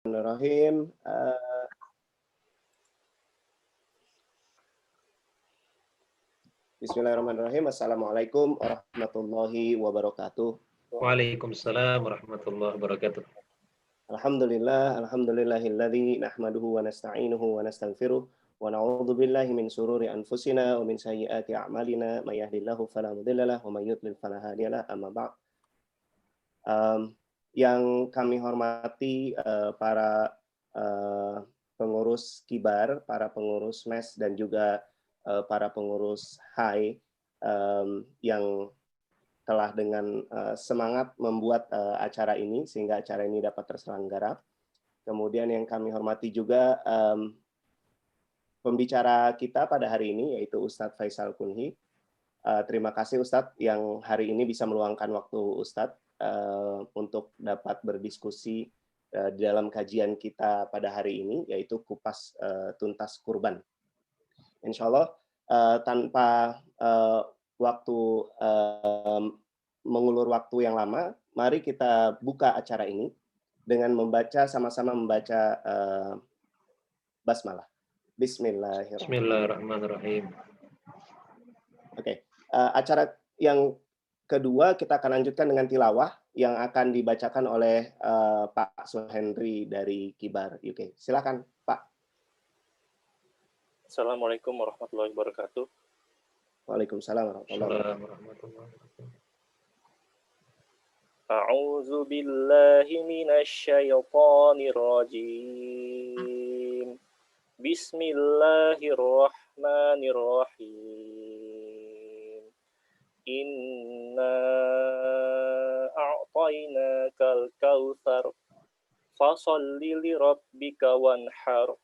Bismillahirrahmanirrahim. Bismillahirrahmanirrahim. Assalamualaikum warahmatullahi wabarakatuh. Waalaikumsalam warahmatullahi wabarakatuh. Alhamdulillahilladzi nahmaduhu wa nasta'inuhu wa nastaghfiruh wa na'udzu billahi min syururi anfusina wa min sayyiati a'malina may yahdihillahu fala mudhillalah wa may yudlil fala hadiyalah. Amma ba'd. Yang kami hormati para pengurus Kibar, para pengurus MES dan juga para pengurus HAI yang telah dengan semangat membuat acara ini sehingga acara ini dapat terselenggara. Kemudian yang kami hormati juga pembicara kita pada hari ini yaitu Ustadz Faisal Kunhi. Terima kasih Ustadz yang hari ini bisa meluangkan waktu Ustadz untuk dapat berdiskusi di dalam kajian kita pada hari ini yaitu kupas tuntas kurban. Insya Allah tanpa waktu mengulur waktu yang lama, mari kita buka acara ini dengan sama-sama membaca basmalah. Bismillahirrahmanirrahim. Oke, acara yang kedua kita akan lanjutkan dengan tilawah yang akan dibacakan oleh Pak Suhendri dari Kibar UK. Silakan Pak. Assalamualaikum warahmatullahi wabarakatuh. Waalaikumsalam warahmatullahi wabarakatuh. A'udzu billahi minasy syaithanir rajim. Bismillahirrahmanirrahim. Inna a'tainakal kautsar fasholli li rabbika wanhar.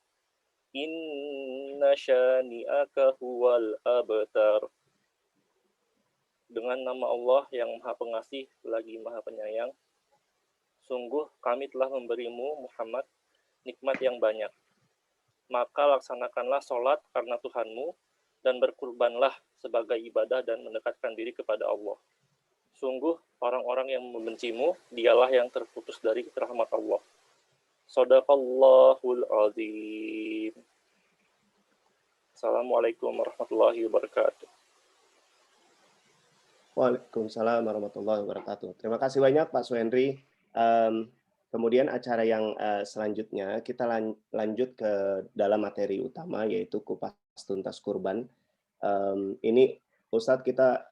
Inna syani'aka huwal abtar. Dengan nama Allah yang Maha Pengasih lagi Maha Penyayang, sungguh kami telah memberimu Muhammad nikmat yang banyak. Maka laksanakanlah sholat karena Tuhanmu dan berkurbanlah sebagai ibadah dan mendekatkan diri kepada Allah. Sungguh orang-orang yang membencimu, dialah yang terputus dari rahmat Allah. Shadaqallahul azim. Assalamualaikum warahmatullahi wabarakatuh. Waalaikumsalam warahmatullahi wabarakatuh. Terima kasih banyak Pak Suhendri. Kemudian acara yang selanjutnya kita lanjut ke dalam materi utama yaitu kupas tuntas kurban. Ini Ustadz kita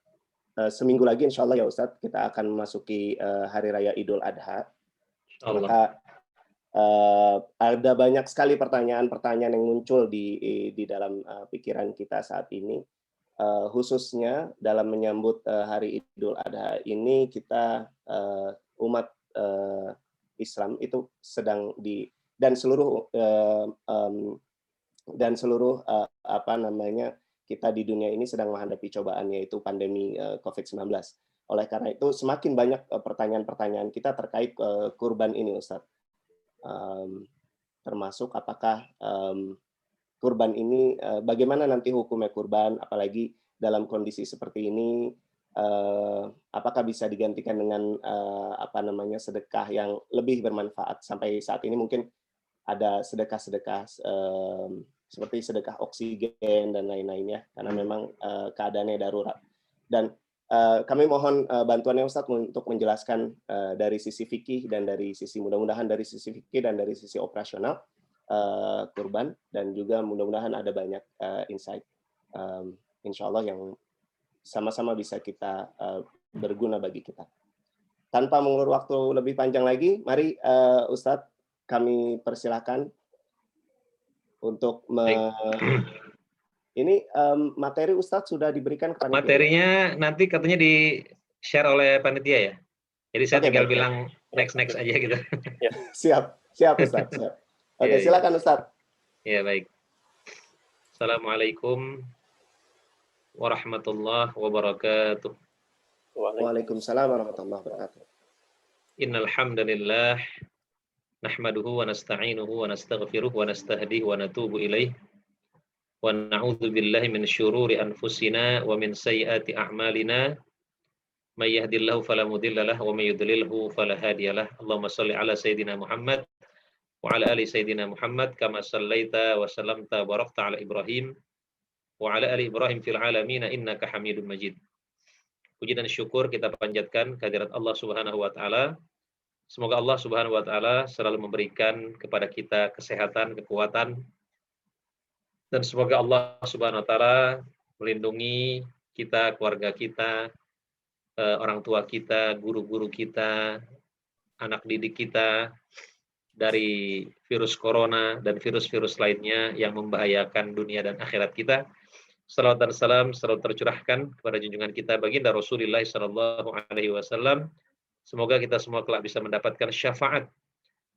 seminggu lagi insya Allah ya Ustadz kita akan memasuki Hari Raya Idul Adha. Maka ada banyak sekali pertanyaan-pertanyaan yang muncul di dalam pikiran kita saat ini. Khususnya dalam menyambut Hari Idul Adha ini kita umat Islam itu sedang dan seluruh kita di dunia ini sedang menghadapi cobaan yaitu pandemi COVID-19. Oleh karena itu semakin banyak pertanyaan-pertanyaan kita terkait kurban ini Ustadz. Termasuk apakah kurban ini bagaimana nanti hukumnya kurban, apalagi dalam kondisi seperti ini, apakah bisa digantikan dengan sedekah yang lebih bermanfaat. Sampai saat ini mungkin ada sedekah-sedekah seperti sedekah oksigen dan lain-lainnya, karena memang keadaannya darurat. Dan kami mohon bantuannya Ustadz untuk menjelaskan dari sisi fikih dan dari sisi mudah-mudahan dari sisi fikih dan dari sisi operasional kurban, dan juga mudah-mudahan ada banyak insight insya Allah yang sama-sama bisa kita berguna bagi kita. Tanpa mengulur waktu lebih panjang lagi, mari Ustadz kami persilahkan untuk ini materi Ustadz sudah diberikan kepada materinya nanti katanya di share oleh panitia ya. Jadi saya tinggal baik. Bilang next aja gitu. Ya. Siap Ustadz. Siap. Oke, silakan Ustadz. Ya baik. Assalamualaikum warahmatullahi wabarakatuh. Waalaikumsalam warahmatullahi wabarakatuh. Innal hamdalillah nahmaduhu wa nasta'inuhu wa nastaghfiruh wa nastahdihi wa natubu ilaih wa na'udzu billahi min syururi anfusina wa min sayyiati a'malina may yahdihillahu fala mudhillalah wa may yudlilhu fala hadiyalah. Allahumma shalli ala sayidina Muhammad wa ala ali sayyidina Muhammad kama sallaita wa sallamta barakta ala Ibrahim wa ala ali Ibrahim fil alamin innaka Hamidum Majid. Puji dan syukur kita panjatkan kehadirat Allah Subhanahu wa taala. Semoga Allah Subhanahu wa taala selalu memberikan kepada kita kesehatan, kekuatan, dan semoga Allah Subhanahu wa taala melindungi kita, keluarga kita, orang tua kita, guru-guru kita, anak didik kita dari virus corona dan virus-virus lainnya yang membahayakan dunia dan akhirat kita. Salawat dan salam selalu tercurahkan kepada junjungan kita baginda Rasulullah sallallahu alaihi wasallam. Semoga kita semua kelak bisa mendapatkan syafaat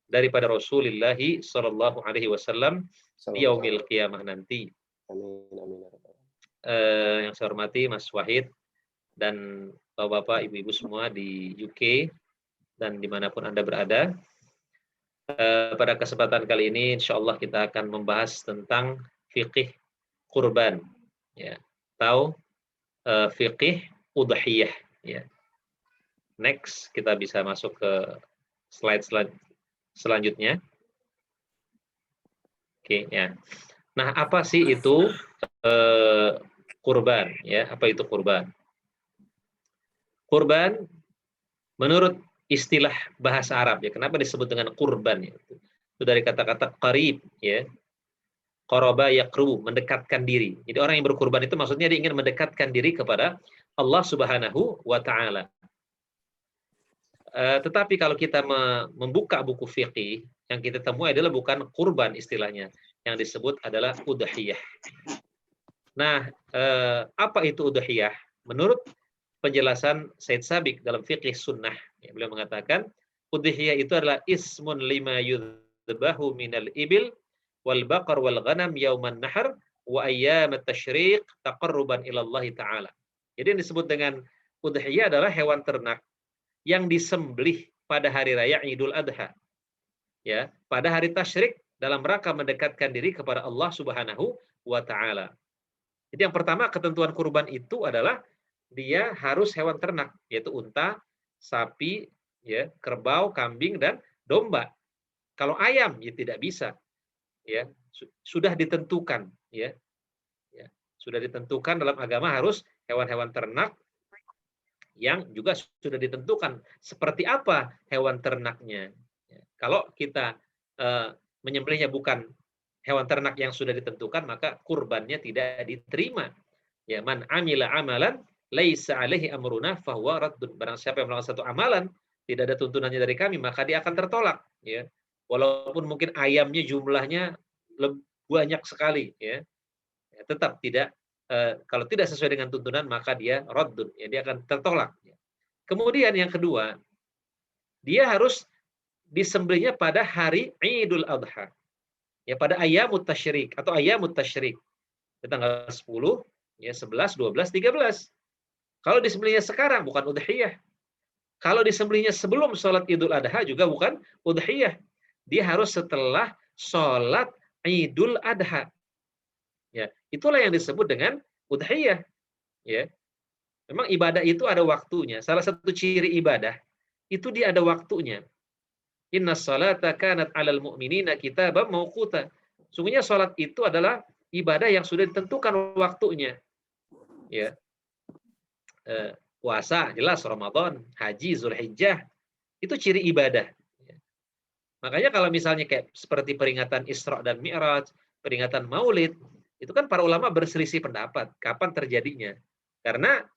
daripada Rasulullah sallallahu alaihi wasallam di yaumil qiyamah nanti. Amin. Yang saya hormati Mas Wahid dan Bapak-bapak, ibu-ibu semua di UK dan dimanapun Anda berada. Pada kesempatan kali ini, insya Allah kita akan membahas tentang fiqih kurban. Ya, atau fiqih udhiyah. Ya. Next, kita bisa masuk ke slide selanjutnya. Oke, ya. Nah, apa sih itu kurban? Ya, apa itu kurban? Kurban menurut istilah bahasa Arab ya. Kenapa disebut dengan kurban ya? Itu dari kata-kata qarib ya. Qaraba yaqrubu, mendekatkan diri. Jadi orang yang berkurban itu maksudnya dia ingin mendekatkan diri kepada Allah Subhanahu wa taala. Tetapi kalau kita membuka buku fikih, yang kita temui adalah bukan kurban istilahnya. Yang disebut adalah udhiyah. Nah, apa itu udhiyah? Menurut penjelasan Said Sabiq dalam fiqih sunnah, ya, beliau mengatakan udhiyah itu adalah ismun lima yudhbahu minal ibil wal baqar wal ghanam yauman nahar wa ayyam at-tasyriq taqarruban ila Allah taala. Jadi yang disebut dengan udhiyah adalah hewan ternak yang disembelih pada hari raya Idul Adha. Ya, pada hari tasyrik dalam rangka mendekatkan diri kepada Allah Subhanahu wa taala. Jadi yang pertama ketentuan kurban itu adalah dia harus hewan ternak, yaitu unta, sapi, ya, kerbau, kambing, dan domba. Kalau ayam, ya tidak bisa. Ya, sudah ditentukan. Ya, sudah ditentukan dalam agama harus hewan-hewan ternak yang juga sudah ditentukan seperti apa hewan ternaknya. Ya, kalau kita menyembelihnya bukan hewan ternak yang sudah ditentukan, maka kurbannya tidak diterima. Ya, man amila amalan laisa alaihi amruna fahuwa raddun. Barang siapa yang melakukan satu amalan tidak ada tuntunannya dari kami, maka dia akan tertolak, ya. Walaupun mungkin ayamnya jumlahnya banyak sekali, ya. Ya, tetap tidak kalau tidak sesuai dengan tuntunan maka dia raddun, ya, dia akan tertolak, ya. Kemudian yang kedua, dia harus disembelihnya pada hari Idul Adha. Ya, pada ayyamut tasyrik atau ayyamut tasyrik. Tanggal 10, ya, 11, 12, 13. Kalau disembelihnya sekarang bukan udhiyah. Kalau disembelihnya sebelum sholat Idul Adha juga bukan udhiyah. Dia harus setelah sholat Idul Adha. Ya, itulah yang disebut dengan udhiyah. Ya. Memang ibadah itu ada waktunya. Salah satu ciri ibadah itu dia ada waktunya. Inna salata kanat 'alal mu'minina kitaban mauquta. Sungguhnya salat itu adalah ibadah yang sudah ditentukan waktunya. Ya. Puasa jelas Ramadan, haji, Zulhijjah, itu ciri ibadah. Makanya kalau misalnya kayak seperti peringatan Isra dan Mi'raj, peringatan Maulid, itu kan para ulama berselisih pendapat kapan terjadinya. Karena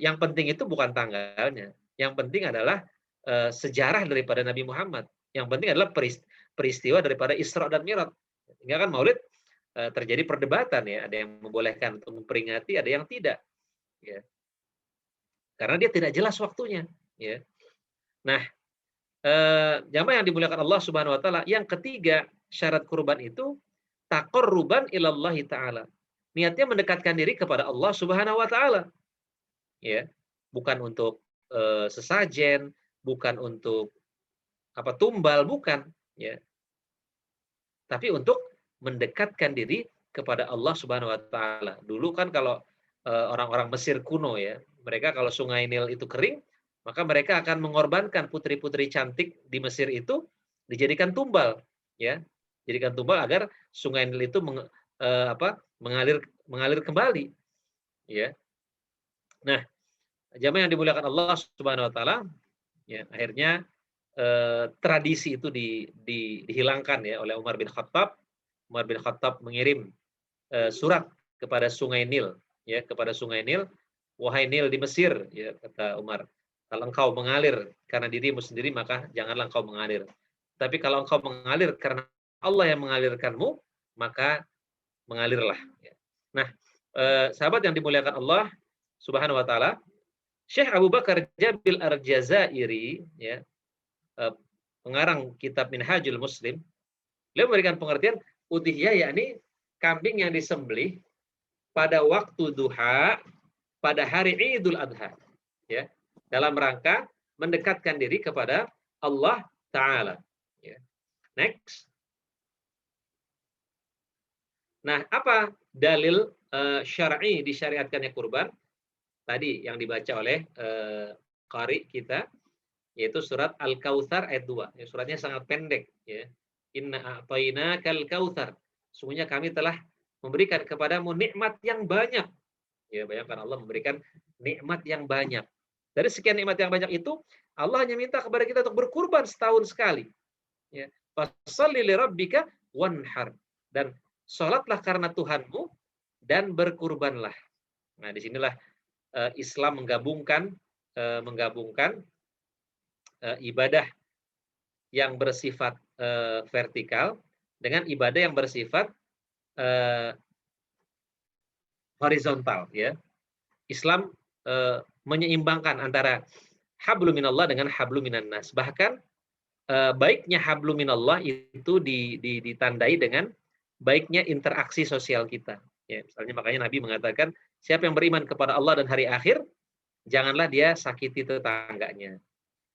yang penting itu bukan tanggalnya. Yang penting adalah sejarah daripada Nabi Muhammad. Yang penting adalah peristiwa daripada Isra dan Mi'raj. Sehingga kan Maulid terjadi perdebatan, ya, ada yang membolehkan untuk memperingati, ada yang tidak. Ya. Karena dia tidak jelas waktunya, ya. Nah, jamaah yang dimuliakan Allah Subhanahu wa taala, yang ketiga syarat kurban itu taqarruban ilallahi taala. Niatnya mendekatkan diri kepada Allah Subhanahu wa taala. Ya. Bukan untuk sesajen, bukan untuk tumbal, bukan, ya. Tapi untuk mendekatkan diri kepada Allah Subhanahu wa taala. Dulu kan kalau orang-orang Mesir kuno, ya, mereka kalau sungai Nil itu kering, maka mereka akan mengorbankan putri-putri cantik di Mesir itu dijadikan tumbal. ya. Jadikan tumbal agar sungai Nil itu mengalir kembali, ya. Nah, jamaah yang dimuliakan Allah Subhanahu wa taala, ya, akhirnya tradisi itu dihilangkan ya oleh Umar bin Khattab. Umar bin Khattab mengirim surat kepada Sungai Nil, ya, kepada Sungai Nil, wahai Nil di Mesir, ya, kata Umar, kalau engkau mengalir karena dirimu sendiri maka janganlah engkau mengalir. Tapi kalau engkau mengalir karena Allah yang mengalirkanmu, maka mengalirlah. Ya. Nah, sahabat yang dimuliakan Allah Subhanahu wa taala, Syekh Abu Bakar Jabil Al-Jazairi, ya, pengarang kitab Minhajul Muslim, beliau memberikan pengertian udhiyah yakni kambing yang disembelih pada waktu duha pada hari Idul Adha, ya, dalam rangka mendekatkan diri kepada Allah Ta'ala. Ya. Next. Nah, apa dalil syar'i disyariatkannya kurban? Tadi yang dibaca oleh qari kita, yaitu surat Al-Kautsar ayat 2. Ya, suratnya sangat pendek. Ya. Inna a'tainakal kautsar. Sungguhnya kami telah memberikan kepadamu nikmat yang banyak. Ya, bayangkan Allah memberikan nikmat yang banyak. Dari sekian nikmat yang banyak itu, Allah hanya minta kepada kita untuk berkurban setahun sekali. Ya. Fasholli lirabbika wanhar. Dan sholatlah karena Tuhanmu dan berkurbanlah. Nah, disinilah Islam menggabungkan ibadah yang bersifat vertikal dengan ibadah yang bersifat horizontal, ya. Islam menyeimbangkan antara hablum minallah dengan hablum minan nas. Bahkan baiknya hablum minallah itu ditandai dengan baiknya interaksi sosial kita. Ya, misalnya makanya Nabi mengatakan, siapa yang beriman kepada Allah dan hari akhir, janganlah dia sakiti tetangganya.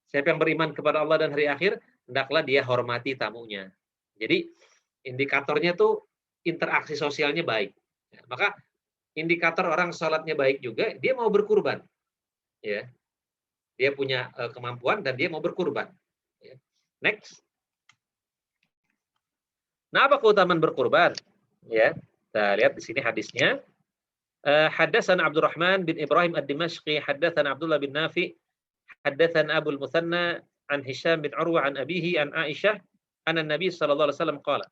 Siapa yang beriman kepada Allah dan hari akhir, hendaklah dia hormati tamunya. Jadi indikatornya tuh interaksi sosialnya baik. Ya, maka indikator orang sholatnya baik juga, dia mau berkurban. Ya, dia punya kemampuan dan dia mau berkurban. Ya. Next. Nah, apa keutamaan berkurban? Ya, kita lihat di sini hadisnya. Haddatsana Abdurrahman bin Ibrahim Ad-Dimashqi, haddatsana Abdullah bin Nafi, haddatsana Abu al-Muthanna an Hisham bin Urwa an abihi an Aisyah anna Nabi sallallahu alaihi wasallam qala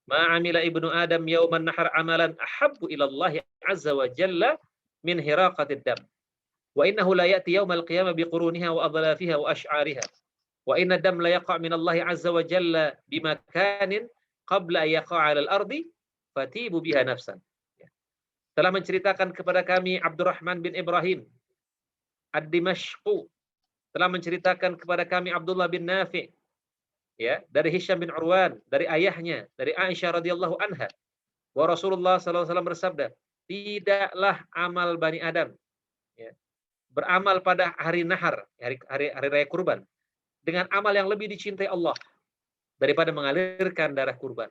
ma amila ibnu Adam yawman nahar amalan ahabbu ila Allah azza wa jalla min hiraqatid dam wa innahu la ya'ti yawmal qiyamah biquruniha wa adlafiha wa ash'ariha wa inna dam la yaqa' min Allah azza wa jalla bimakanin qabla an yaqa'a 'alal ardi fatibu biha nafsan. Telah menceritakan kepada kami Abdurrahman bin Ibrahim Ad-Dimashqu, telah menceritakan kepada kami Abdullah bin Nafi, ya, dari Hisham bin Urwan, dari ayahnya, dari Aisyah radhiyallahu anha, bahwa Rasulullah sallallahu alaihi wasallam bersabda, tidaklah amal Bani Adam, ya, beramal pada hari nahar, hari raya kurban, dengan amal yang lebih dicintai Allah daripada mengalirkan darah kurban.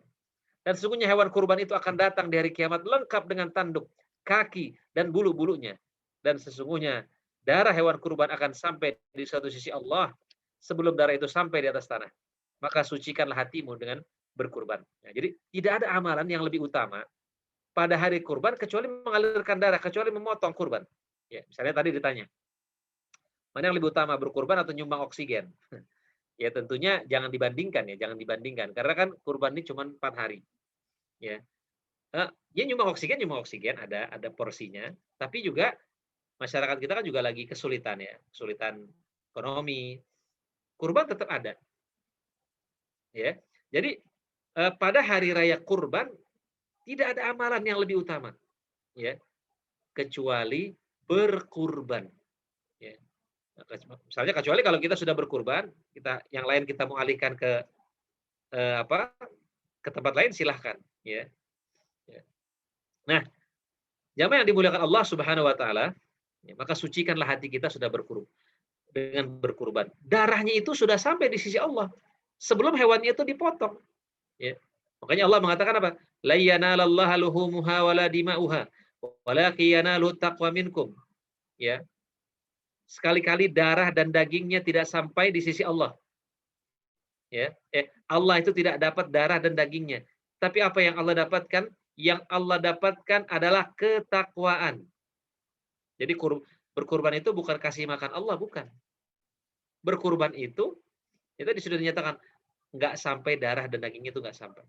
Dan sesungguhnya hewan kurban itu akan datang di hari kiamat lengkap dengan tanduk, kaki, dan bulu-bulunya. Dan sesungguhnya darah hewan kurban akan sampai di suatu sisi Allah sebelum darah itu sampai di atas tanah. Maka sucikanlah hatimu dengan berkurban. Nah, jadi tidak ada amalan yang lebih utama pada hari kurban kecuali mengalirkan darah, kecuali memotong kurban. Ya, misalnya tadi ditanya, mana yang lebih utama, berkurban atau nyumbang oksigen? Ya tentunya jangan dibandingkan, ya, jangan dibandingkan. Karena kan kurban ini cuma 4 hari. Ya. Ya nyumbang oksigen ada porsinya, tapi juga masyarakat kita kan juga lagi kesulitan, ya, kesulitan ekonomi. Kurban tetap ada. Ya. Jadi pada hari raya kurban tidak ada amalan yang lebih utama, ya, kecuali berkurban. Ya. Misalnya kecuali kalau kita sudah berkurban, yang lain kita mau alihkan ke ke tempat lain, silahkan, ya. Nah, jamaah yang dimuliakan Allah Subhanahu wa taala, ya, maka sucikanlah hati kita sudah dengan berkurban. Darahnya itu sudah sampai di sisi Allah sebelum hewannya itu dipotong, ya. Makanya Allah mengatakan apa? La yanalallaha luhumuha wala dima'uha walakin yanaluhu taqwa minkum. Ya. Sekali-kali darah dan dagingnya tidak sampai di sisi Allah. Ya, Allah itu tidak dapat darah dan dagingnya. Tapi apa yang Allah dapatkan? Yang Allah dapatkan adalah ketakwaan. Jadi berkurban itu bukan kasih makan Allah, bukan. Berkurban itu sudah dinyatakan nggak sampai darah dan daging itu nggak sampai.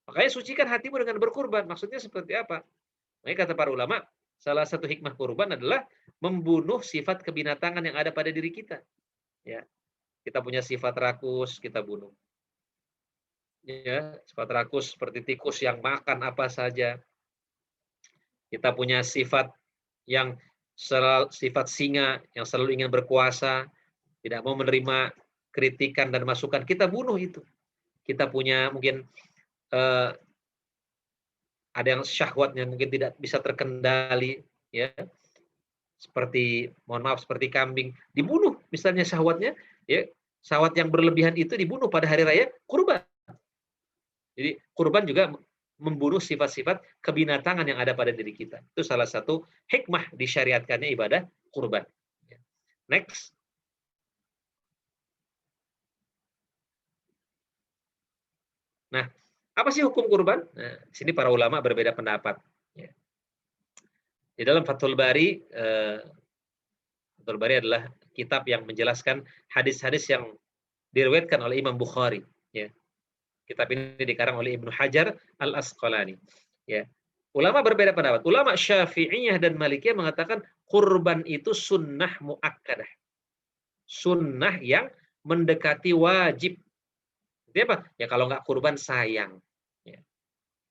Makanya sucikan hatimu dengan berkurban. Maksudnya seperti apa? Makanya kata para ulama, salah satu hikmah kurban adalah membunuh sifat kebinatangan yang ada pada diri kita. Ya, kita punya sifat rakus, kita bunuh. Ya, sifat rakus seperti tikus yang makan apa saja. Kita punya sifat yang sifat singa yang selalu ingin berkuasa, tidak mau menerima kritikan dan masukan. Kita bunuh itu. Kita punya mungkin ada yang syahwatnya mungkin tidak bisa terkendali, ya. Seperti, mohon maaf, seperti kambing dibunuh misalnya syahwatnya, ya. Syahwat yang berlebihan itu dibunuh pada hari raya kurban. Jadi kurban juga membunuh sifat-sifat kebinatangan yang ada pada diri kita. Itu salah satu hikmah disyariatkannya ibadah kurban. Next. Nah, apa sih hukum kurban? Nah, di sini para ulama berbeda pendapat. Di dalam Fathul Bari, Fathul Bari adalah kitab yang menjelaskan hadis-hadis yang diriwayatkan oleh Imam Bukhari. Ya. Kitab ini dikarang oleh Ibnu Hajar Al-Asqalani. Ya. Ulama berbeda pendapat. Ulama Syafi'iyah dan Malikiyah mengatakan kurban itu sunnah muakkadah. Sunnah yang mendekati wajib. Jadi apa? Ya kalau nggak kurban sayang. Ya.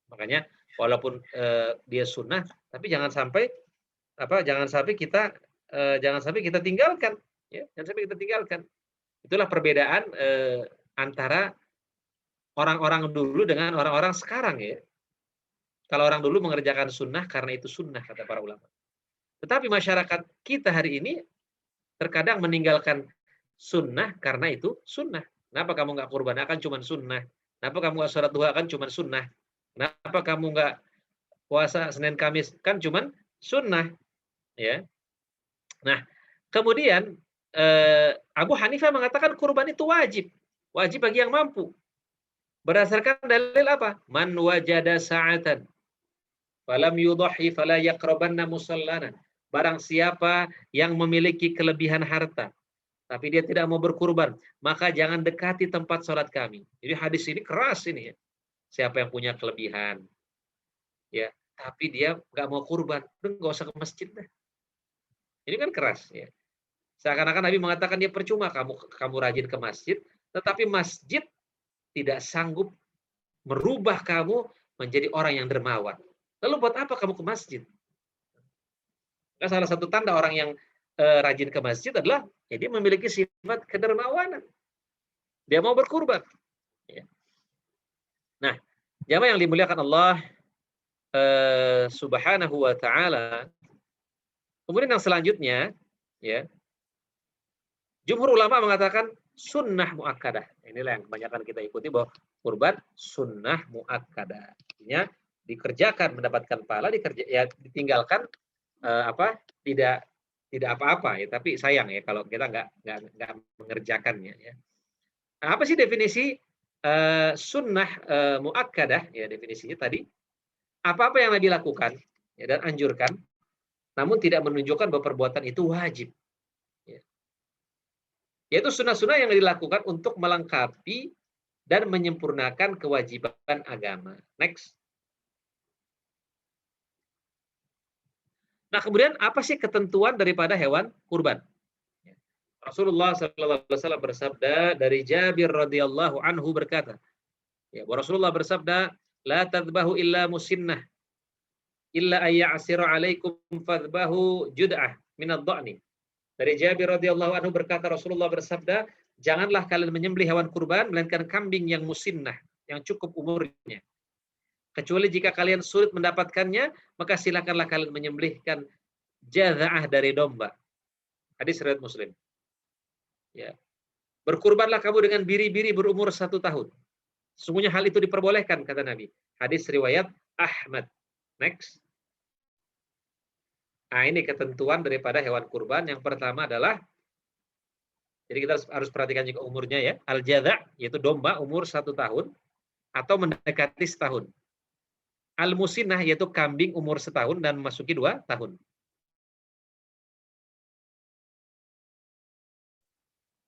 Makanya walaupun dia sunnah, tapi jangan sampai kita tinggalkan. Ya, jangan sampai kita tinggalkan. Itulah perbedaan antara orang-orang dulu dengan orang-orang sekarang, ya. Kalau orang dulu mengerjakan sunnah karena itu sunnah, kata para ulama. Tetapi masyarakat kita hari ini terkadang meninggalkan sunnah karena itu sunnah. Kenapa kamu nggak kurban? Akan cuma sunnah. Kenapa kamu nggak sholat duha? Kan cuma sunnah. Kenapa kamu nggak puasa Senin Kamis? Kan cuma sunnah. Ya. Nah, kemudian Abu Hanifah mengatakan kurban itu wajib. Wajib bagi yang mampu. Berdasarkan dalil apa? Man wajada sa'atan falam yudhi fala yaqrabanna musallana. Barang siapa yang memiliki kelebihan harta tapi dia tidak mau berkurban, maka jangan dekati tempat sholat kami. Jadi hadis ini keras ini, ya. Siapa yang punya kelebihan, ya, tapi dia nggak mau kurban, udah nggak usah ke masjid dah. Ini kan keras, ya. Seakan-akan Nabi mengatakan dia percuma kamu rajin ke masjid, tetapi masjid tidak sanggup merubah kamu menjadi orang yang dermawan. Lalu buat apa kamu ke masjid? Nah, salah satu tanda orang yang rajin ke masjid adalah ya dia memiliki sifat kedermawanan. Dia mau berkurban. Ya. Nah, jamaah yang dimuliakan Allah Subhanahu wa taala. Kemudian yang selanjutnya, ya. Jumhur ulama mengatakan sunnah muakkadah. Inilah yang kebanyakan kita ikuti, bahwa kurban sunnah muakkadah. Artinya dikerjakan mendapatkan pahala, ditinggalkan tidak apa-apa, ya, tapi sayang ya kalau kita nggak mengerjakannya, ya. Nah, apa sih definisi sunnah muakkadah? Ya, definisinya tadi apa-apa yang Nabi lakukan, ya, dan anjurkan, namun tidak menunjukkan bahwa perbuatan itu wajib. Yaitu sunnah-sunnah yang dilakukan untuk melengkapi dan menyempurnakan kewajiban agama. Next. Nah, kemudian apa sih ketentuan daripada hewan kurban? Rasulullah SAW bersabda dari Jabir radhiyallahu anhu berkata, ya, Rasulullah bersabda, la tadbahu illa musinnah, illa ayya'asira alaikum fadbahu jud'ah minad dha'ni. Dari Jabir radhiyallahu anhu berkata, Rasulullah bersabda, janganlah kalian menyembelih hewan kurban melainkan kambing yang musinnah, yang cukup umurnya. Kecuali jika kalian sulit mendapatkannya, maka silakanlah kalian menyembelihkan jaza'ah dari domba. Hadis riwayat Muslim. Ya. Berkurbanlah kamu dengan biri-biri berumur 1 tahun. Sesungguhnya hal itu diperbolehkan, kata Nabi. Hadis riwayat Ahmad. Next. Nah, ini ketentuan daripada hewan kurban. Yang pertama adalah Jadi kita harus perhatikan juga umurnya ya. Al-jadha' yaitu domba umur 1 tahun atau mendekati setahun. Al-musinnah yaitu kambing umur setahun dan memasuki 2 tahun.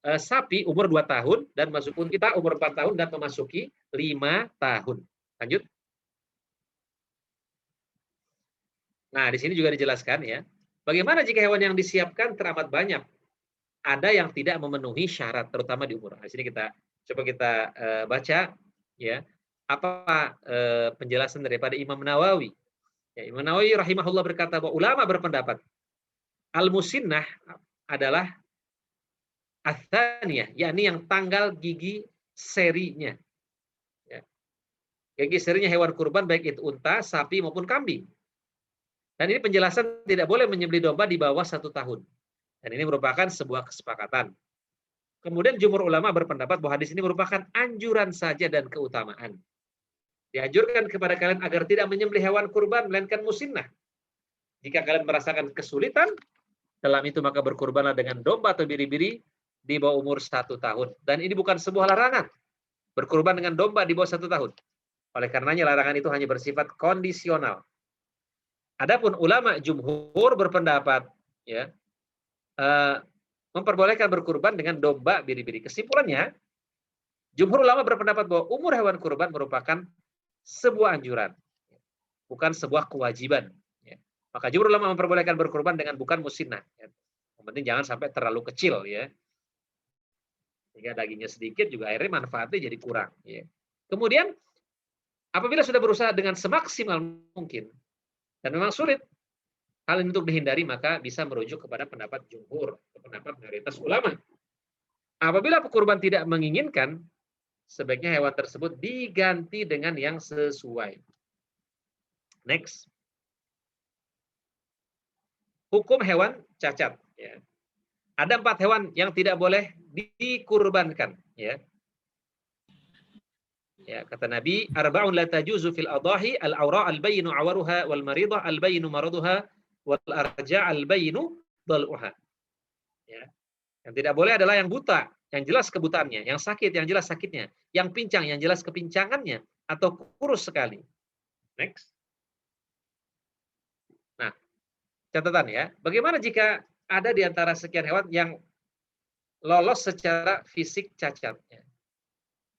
Sapi umur 2 tahun dan masuk unta umur 4 tahun dan memasuki 5 tahun. Lanjut. Nah, di sini juga dijelaskan ya. Bagaimana jika hewan yang disiapkan teramat banyak? Ada yang tidak memenuhi syarat, terutama di umur. Nah, di sini kita baca ya. Apa penjelasan daripada Imam Nawawi? Ya, Imam Nawawi rahimahullah berkata bahwa ulama berpendapat al-musinnah adalah ats-tsaniyah, yakni yang tanggal gigi serinya. Ya. Gigi serinya hewan kurban baik itu unta, sapi maupun kambing. Dan ini penjelasan tidak boleh menyembelih domba di bawah 1 tahun. Dan ini merupakan sebuah kesepakatan. Kemudian jumhur ulama berpendapat bahwa hadis ini merupakan anjuran saja dan keutamaan. Dianjurkan kepada kalian agar tidak menyembelih hewan kurban melainkan musinnah. Jika kalian merasakan kesulitan dalam itu maka berkurbanlah dengan domba atau biri-biri di bawah umur 1 tahun. Dan ini bukan sebuah larangan. Berkurban dengan domba di bawah 1 tahun. Oleh karenanya larangan itu hanya bersifat kondisional. Adapun ulama jumhur berpendapat ya memperbolehkan berkurban dengan domba biri-biri. Kesimpulannya, jumhur ulama berpendapat bahwa umur hewan kurban merupakan sebuah anjuran, bukan sebuah kewajiban. Ya. Maka jumhur ulama memperbolehkan berkurban dengan bukan musinnah. Ya. Yang penting jangan sampai terlalu kecil ya. Sehingga dagingnya sedikit juga akhirnya manfaatnya jadi kurang. Ya. Kemudian apabila sudah berusaha dengan semaksimal mungkin dan memang sulit hal ini untuk dihindari, maka bisa merujuk kepada pendapat jumhur, pendapat mayoritas ulama. Apabila kurban tidak menginginkan, sebaiknya hewan tersebut diganti dengan yang sesuai. Next. Hukum hewan cacat. Ya. Ada 4 hewan yang tidak boleh dikurbankan. Ya. Ya, kata Nabi, arba'un la tajuzu fil adahi al-awra al-bayinu awaruha wal maridah al-bayinu maraduha wal arja' al-bayinu dal'uha. Ya. Yang tidak boleh adalah yang buta, yang jelas kebutaannya, yang sakit, yang jelas sakitnya, yang pincang, yang jelas kepincangannya, atau kurus sekali. Next. Nah, catatan ya, bagaimana jika ada di antara sekian hewan yang lolos secara fisik cacatnya?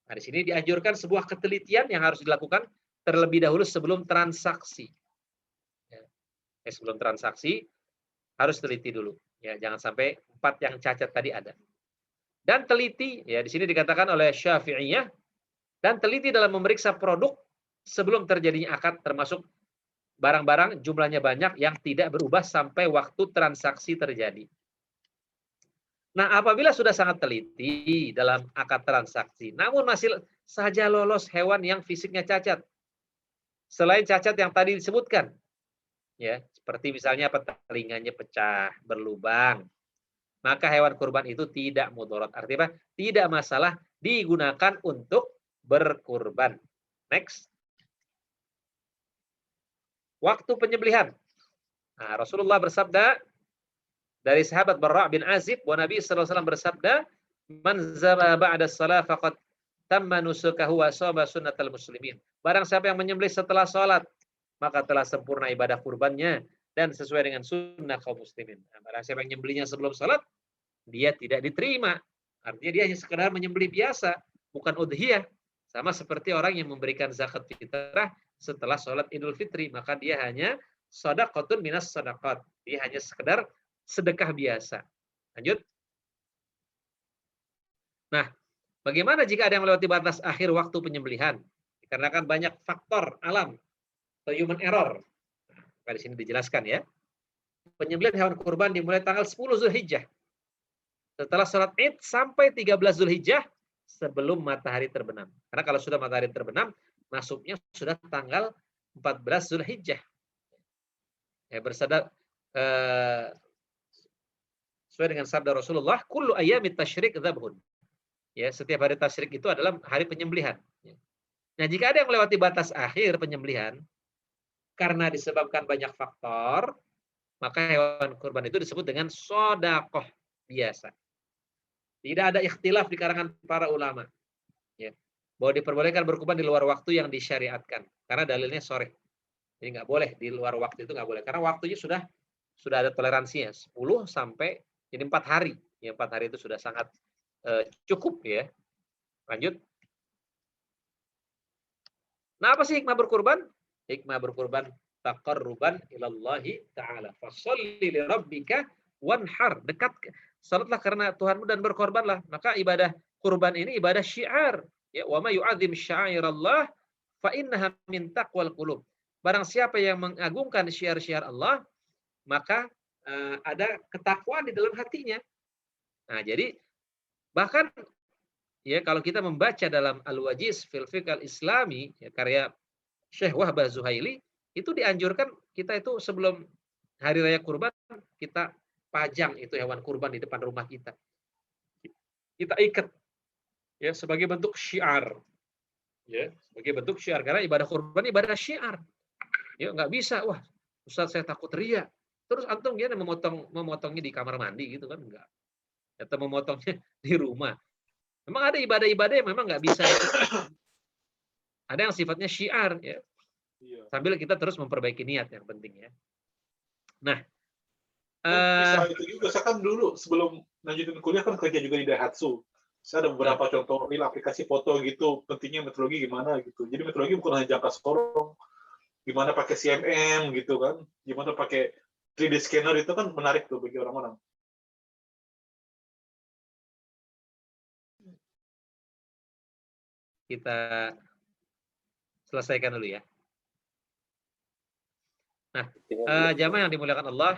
Nah, di sini dianjurkan sebuah ketelitian yang harus dilakukan terlebih dahulu sebelum transaksi. Ya. Sebelum transaksi harus teliti dulu. Ya, jangan sampai 4 yang cacat tadi ada. Dan teliti, ya di sini dikatakan oleh Syafi'iyah, dan teliti dalam memeriksa produk sebelum terjadinya akad, termasuk barang-barang jumlahnya banyak yang tidak berubah sampai waktu transaksi terjadi. Nah, apabila sudah sangat teliti dalam akad transaksi, namun masih saja lolos hewan yang fisiknya cacat, selain cacat yang tadi disebutkan, ya seperti misalnya telinganya pecah, berlubang, maka hewan kurban itu tidak mudarat. Artinya tidak masalah digunakan untuk berkurban. Next. Waktu penyembelihan. Nah, Rasulullah bersabda dari sahabat Barra' bin Azib, bahwa Nabi SAW bersabda, "Man zaba ba'da shalah faqad tamma nusukahu wa shaba sunnatal muslimin." Barang siapa yang menyembelih setelah salat, maka telah sempurna ibadah kurbannya dan sesuai dengan sunnah kaum muslimin. Nah, barang siapa yang menyembelihnya sebelum salat, dia tidak diterima. Artinya dia hanya sekedar menyembelih biasa, bukan udhiyah. Sama seperti orang yang memberikan zakat fitrah setelah sholat Idul Fitri, maka dia hanya shadaqatun minas shadaqat. Dia hanya sekedar sedekah biasa. Lanjut. Nah, bagaimana jika ada yang melewati batas akhir waktu penyembelihan? Dikarenakan banyak faktor alam atau human error. Nah, di sini dijelaskan ya. Penyembelihan hewan kurban dimulai tanggal 10 Zulhijjah. Setelah sholat Id sampai 13 Zulhijjah sebelum matahari terbenam. Karena kalau sudah matahari terbenam, masuknya sudah tanggal 14 Zulhijjah. Ya, sesuai dengan sabda Rasulullah, kullu ayyamit tasyrik dzabhun. Ya, setiap hari tasyrik itu adalah hari penyembelihan. Ya. Nah, jika ada yang melewati batas akhir penyembelihan karena disebabkan banyak faktor, maka hewan kurban itu disebut dengan sedekah biasa. Tidak ada ikhtilaf di kalangan para ulama. Ya. Bahwa diperbolehkan berkurban di luar waktu yang disyariatkan. Karena dalilnya sore. Jadi nggak boleh di luar waktu itu nggak boleh. Karena waktunya sudah ada toleransinya. 10 sampai jadi 4 hari. Ya, 4 hari itu sudah sangat cukup ya. Lanjut. Nah, apa sih hikmah berkurban? Hikmah berkurban taqarruban ilallahi ta'ala. Fasholli li rabbika wanhar. Dekat, salatlah karena Tuhanmu dan berkorbanlah. Maka ibadah kurban ini ibadah syiar. Ya, wa ma yu'adzim sya'airallah fa innaha min taqwal qulub. Barang siapa yang mengagungkan syiar-syiar Allah, maka ada ketakwaan di dalam hatinya. Nah, jadi bahkan ya kalau kita membaca dalam Al-Wajiz fil Fiqh Al-Islami, ya, karya Syekh Wahbah Zuhaili, itu dianjurkan kita itu sebelum hari raya kurban kita pajang itu hewan kurban di depan rumah kita. Kita ikat ya sebagai bentuk syiar. Ya, sebagai bentuk syiar karena ibadah kurban ibadah syiar. Ya nggak bisa, wah Ustaz saya takut ria. Terus antum gimana memotongnya di kamar mandi gitu kan enggak. Atau memotongnya di rumah. Memang ada ibadah-ibadah yang memang nggak bisa. Ada yang sifatnya syiar ya. Sambil kita terus memperbaiki niat yang penting ya. Nah, bisa itu juga. Saya kan dulu sebelum lanjutin kuliah kan kerja juga di Daihatsu. Saya ada beberapa contoh real aplikasi foto gitu. Pentingnya metodologi gimana gitu. Jadi metodologi bukan hanya jangka sorong. Gimana pakai CMM gitu kan. Gimana pakai 3D scanner itu kan menarik tuh bagi orang-orang. Kita selesaikan dulu ya. Nah, jamaah yang dimuliakan Allah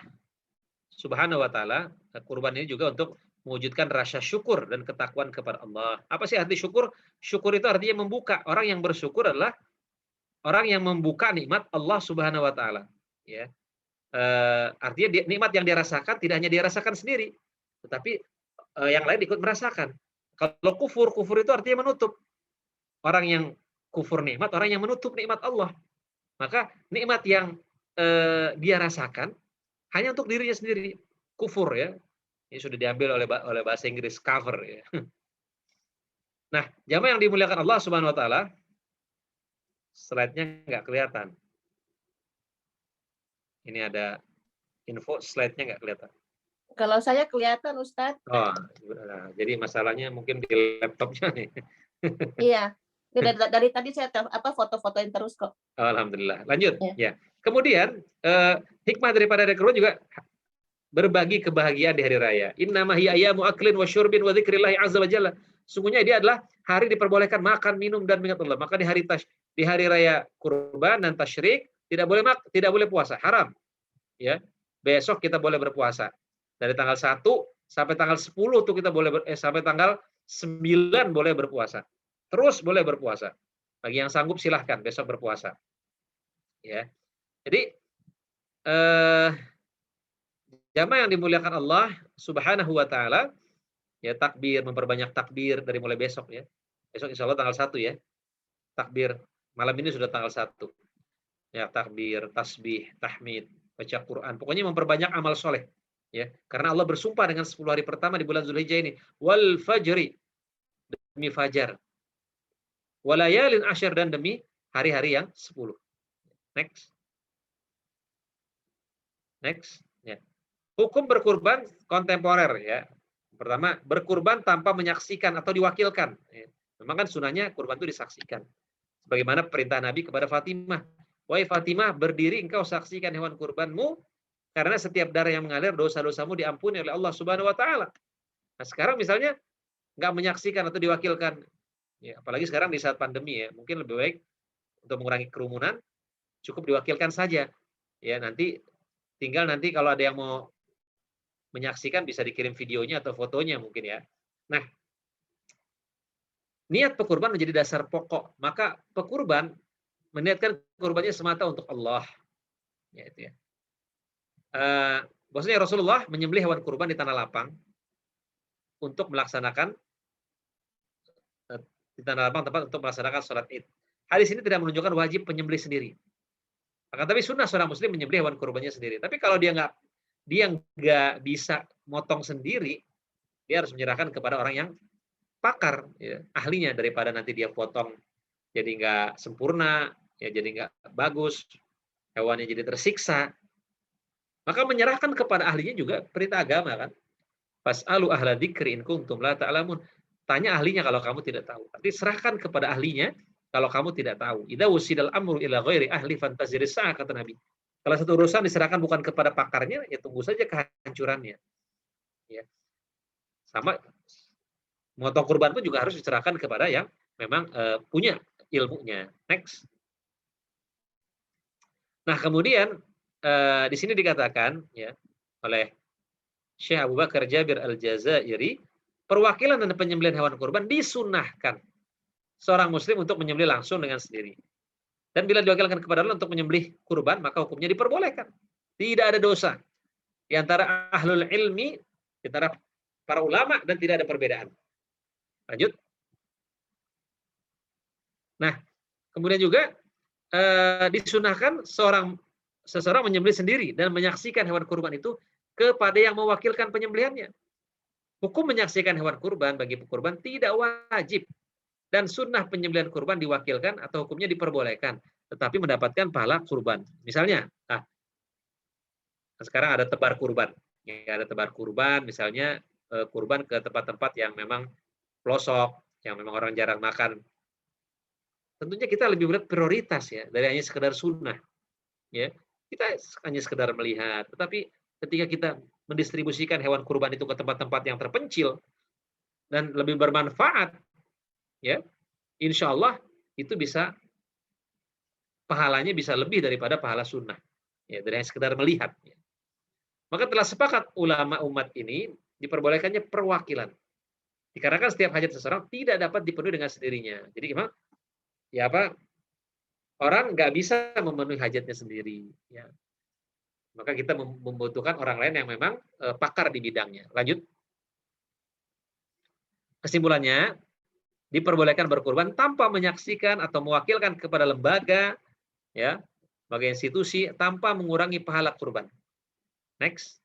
Subhanahu wa taala, kurban ini juga untuk mewujudkan rasa syukur dan ketakwaan kepada Allah. Apa sih arti syukur? Syukur itu artinya membuka. Orang yang bersyukur adalah orang yang membuka nikmat Allah Subhanahu wa taala, ya. Artinya nikmat yang dirasakan tidak hanya dirasakan sendiri, tetapi yang lain ikut merasakan. Kalau kufur itu artinya menutup. Orang yang kufur nikmat, orang yang menutup nikmat Allah. Maka nikmat yang dia rasakan hanya untuk dirinya sendiri. Kufur ya. Ini sudah diambil oleh bahasa Inggris cover ya. Nah, jamaah yang dimuliakan Allah Subhanahu wa taala, slide-nya nggak kelihatan. Ini ada info, slide-nya nggak kelihatan. Kalau saya kelihatan, Ustadz. Oh, nah, jadi masalahnya mungkin di laptopnya nih. Iya. Dari tadi saya foto-fotoin terus kok. Alhamdulillah. Lanjut. Ya. Kemudian hikmah daripada hari kurban juga berbagi kebahagiaan di hari raya. Innama hiya ayyamu aklin wa syurbin wa dzikrillah azza wa jalla. Sungguhnya dia adalah hari diperbolehkan makan, minum dan mengingat Allah. Maka di hari raya kurban dan tasyrik tidak boleh puasa, haram. Ya. Besok kita boleh berpuasa. Dari tanggal 1 sampai tanggal 10 tuh kita boleh sampai tanggal 9 boleh berpuasa. Terus boleh berpuasa. Bagi yang sanggup silahkan besok berpuasa. Ya. Jadi jamaah yang dimuliakan Allah Subhanahu wa taala, ya takbir, memperbanyak takbir dari mulai besok ya. Besok insya Allah tanggal 1 ya. Takbir malam ini sudah tanggal 1. Ya, takbir, tasbih, tahmid, baca Quran. Pokoknya memperbanyak amal soleh. Ya, karena Allah bersumpah dengan 10 hari pertama di bulan Zulhijjah ini, wal fajri, demi fajar. Walayalin asyar, dan demi hari-hari yang 10. Next. Ya. Hukum berkurban kontemporer ya. Pertama, berkurban tanpa menyaksikan atau diwakilkan. Ya. Memang kan sunahnya kurban itu disaksikan. Sebagaimana perintah Nabi kepada Fatimah. Wahai Fatimah, berdiri engkau saksikan hewan kurbanmu, karena setiap darah yang mengalir dosa-dosamu diampuni oleh Allah Subhanahu wa taala. Nah, sekarang misalnya nggak menyaksikan atau diwakilkan. Ya, apalagi sekarang di saat pandemi ya, mungkin lebih baik untuk mengurangi kerumunan cukup diwakilkan saja. Ya, tinggal nanti kalau ada yang mau menyaksikan bisa dikirim videonya atau fotonya mungkin ya. Nah, niat pekurban menjadi dasar pokok. Maka pekurban meniatkan kurbannya semata untuk Allah. Ya, itu ya. Maksudnya Rasulullah menyembelih hewan kurban di tanah lapang untuk melaksanakan tempat untuk melaksanakan sholat Id. Hadis ini tidak menunjukkan wajib penyembelih sendiri. Akan tapi sunnah seorang muslim menyembelih hewan kurbannya sendiri. Tapi kalau dia nggak bisa motong sendiri, dia harus menyerahkan kepada orang yang pakar, ya, ahlinya, daripada nanti dia potong jadi nggak sempurna, ya jadi nggak bagus, hewannya jadi tersiksa. Maka menyerahkan kepada ahlinya juga perintah agama kan. Fas'alu ahla dzikri in kuntum la ta'lamun. Tanya ahlinya kalau kamu tidak tahu. Tapi serahkan kepada ahlinya kalau kamu tidak tahu. Idza wusidal amru ila ghairi ahli fantaziris sa'ah, kata Nabi. Kalau satu urusan diserahkan bukan kepada pakarnya, ya tunggu saja kehancurannya. Ya. Sama motong kurban pun juga harus diserahkan kepada yang memang punya ilmunya. Next. Nah, kemudian di sini dikatakan ya oleh Syekh Abu Bakar Jabir Al-Jazairi, perwakilan dan penyembelihan hewan kurban disunahkan seorang muslim untuk menyembelih langsung dengan sendiri. Dan bila diwakilkan kepada Allah untuk menyembelih kurban, maka hukumnya diperbolehkan. Tidak ada dosa. Di antara ahlul ilmi, di antara para ulama, dan tidak ada perbedaan. Lanjut. Nah, kemudian juga disunahkan seseorang menyembelih sendiri dan menyaksikan hewan kurban itu kepada yang mewakilkan penyembelihannya. Hukum menyaksikan hewan kurban bagi pekurban tidak wajib, dan sunnah penyembelihan kurban diwakilkan atau hukumnya diperbolehkan, tetapi mendapatkan pahala kurban. Misalnya, sekarang ada tebar kurban. Ya, ada tebar kurban, misalnya kurban ke tempat-tempat yang memang pelosok, yang memang orang jarang makan. Tentunya kita lebih melihat prioritas ya dari hanya sekedar sunnah. Ya, kita hanya sekedar melihat, tetapi ketika kita mendistribusikan hewan kurban itu ke tempat-tempat yang terpencil dan lebih bermanfaat, ya, insya Allah itu bisa pahalanya bisa lebih daripada pahala sunnah, ya, dari hanya sekedar melihat. Ya. Maka telah sepakat ulama umat ini diperbolehkannya perwakilan, dikarenakan setiap hajat seseorang tidak dapat dipenuhi dengan sendirinya. Jadi gimana? Ya apa? Orang nggak bisa memenuhi hajatnya sendiri. Ya. Maka kita membutuhkan orang lain yang memang pakar di bidangnya. Lanjut. Kesimpulannya, diperbolehkan berkurban tanpa menyaksikan atau mewakilkan kepada lembaga, ya, sebagai institusi, tanpa mengurangi pahala kurban. Next.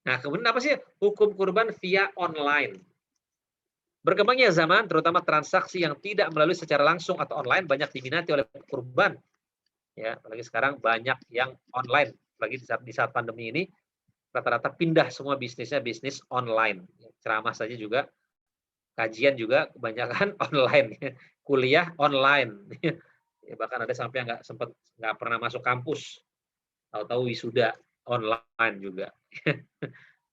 Nah, kemudian apa sih hukum kurban via online? Berkembangnya zaman, terutama transaksi yang tidak melalui secara langsung atau online, banyak diminati oleh kurban. Ya, apalagi sekarang banyak yang online, apalagi di saat pandemi ini rata-rata pindah semua bisnisnya bisnis online. Ceramah saja juga, kajian juga kebanyakan online, kuliah online. Ya, bahkan ada sampai nggak pernah masuk kampus, tahu-tahu wisuda online juga.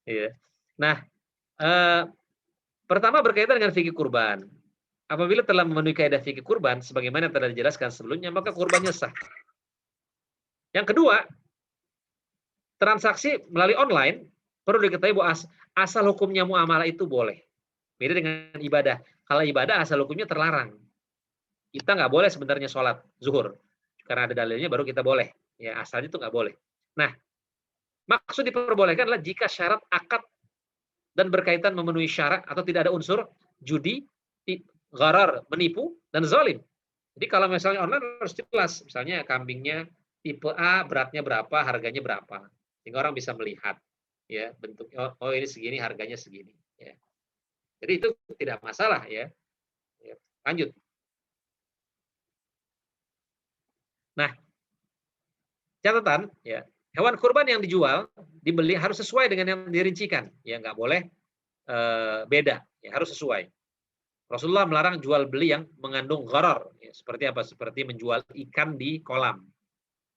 Ya. Nah, pertama berkaitan dengan fikih kurban. Apabila telah memenuhi kaidah fikih kurban, sebagaimana yang telah dijelaskan sebelumnya, maka kurbannya sah. Yang kedua, transaksi melalui online perlu diketahui bahwa asal hukumnya muamalah itu boleh. Beda dengan ibadah. Kalau ibadah asal hukumnya terlarang. Kita nggak boleh sebenarnya sholat zuhur. Karena ada dalilnya baru kita boleh. Ya, asalnya itu nggak boleh. Nah, maksud diperbolehkan adalah jika syarat akad dan berkaitan memenuhi syarat atau tidak ada unsur judi, gharar, menipu, dan zalim. Jadi kalau misalnya online harus jelas. Misalnya kambingnya tipe A, beratnya berapa, harganya berapa. Sehingga orang bisa melihat, ya, bentuknya, oh ini segini, harganya segini. Ya. Jadi itu tidak masalah, ya. Ya. Lanjut. Nah, catatan, ya, hewan kurban yang dijual, dibeli harus sesuai dengan yang dirincikan. Ya, nggak boleh beda, ya, harus sesuai. Rasulullah melarang jual beli yang mengandung gharar. Ya, seperti apa? Seperti menjual ikan di kolam.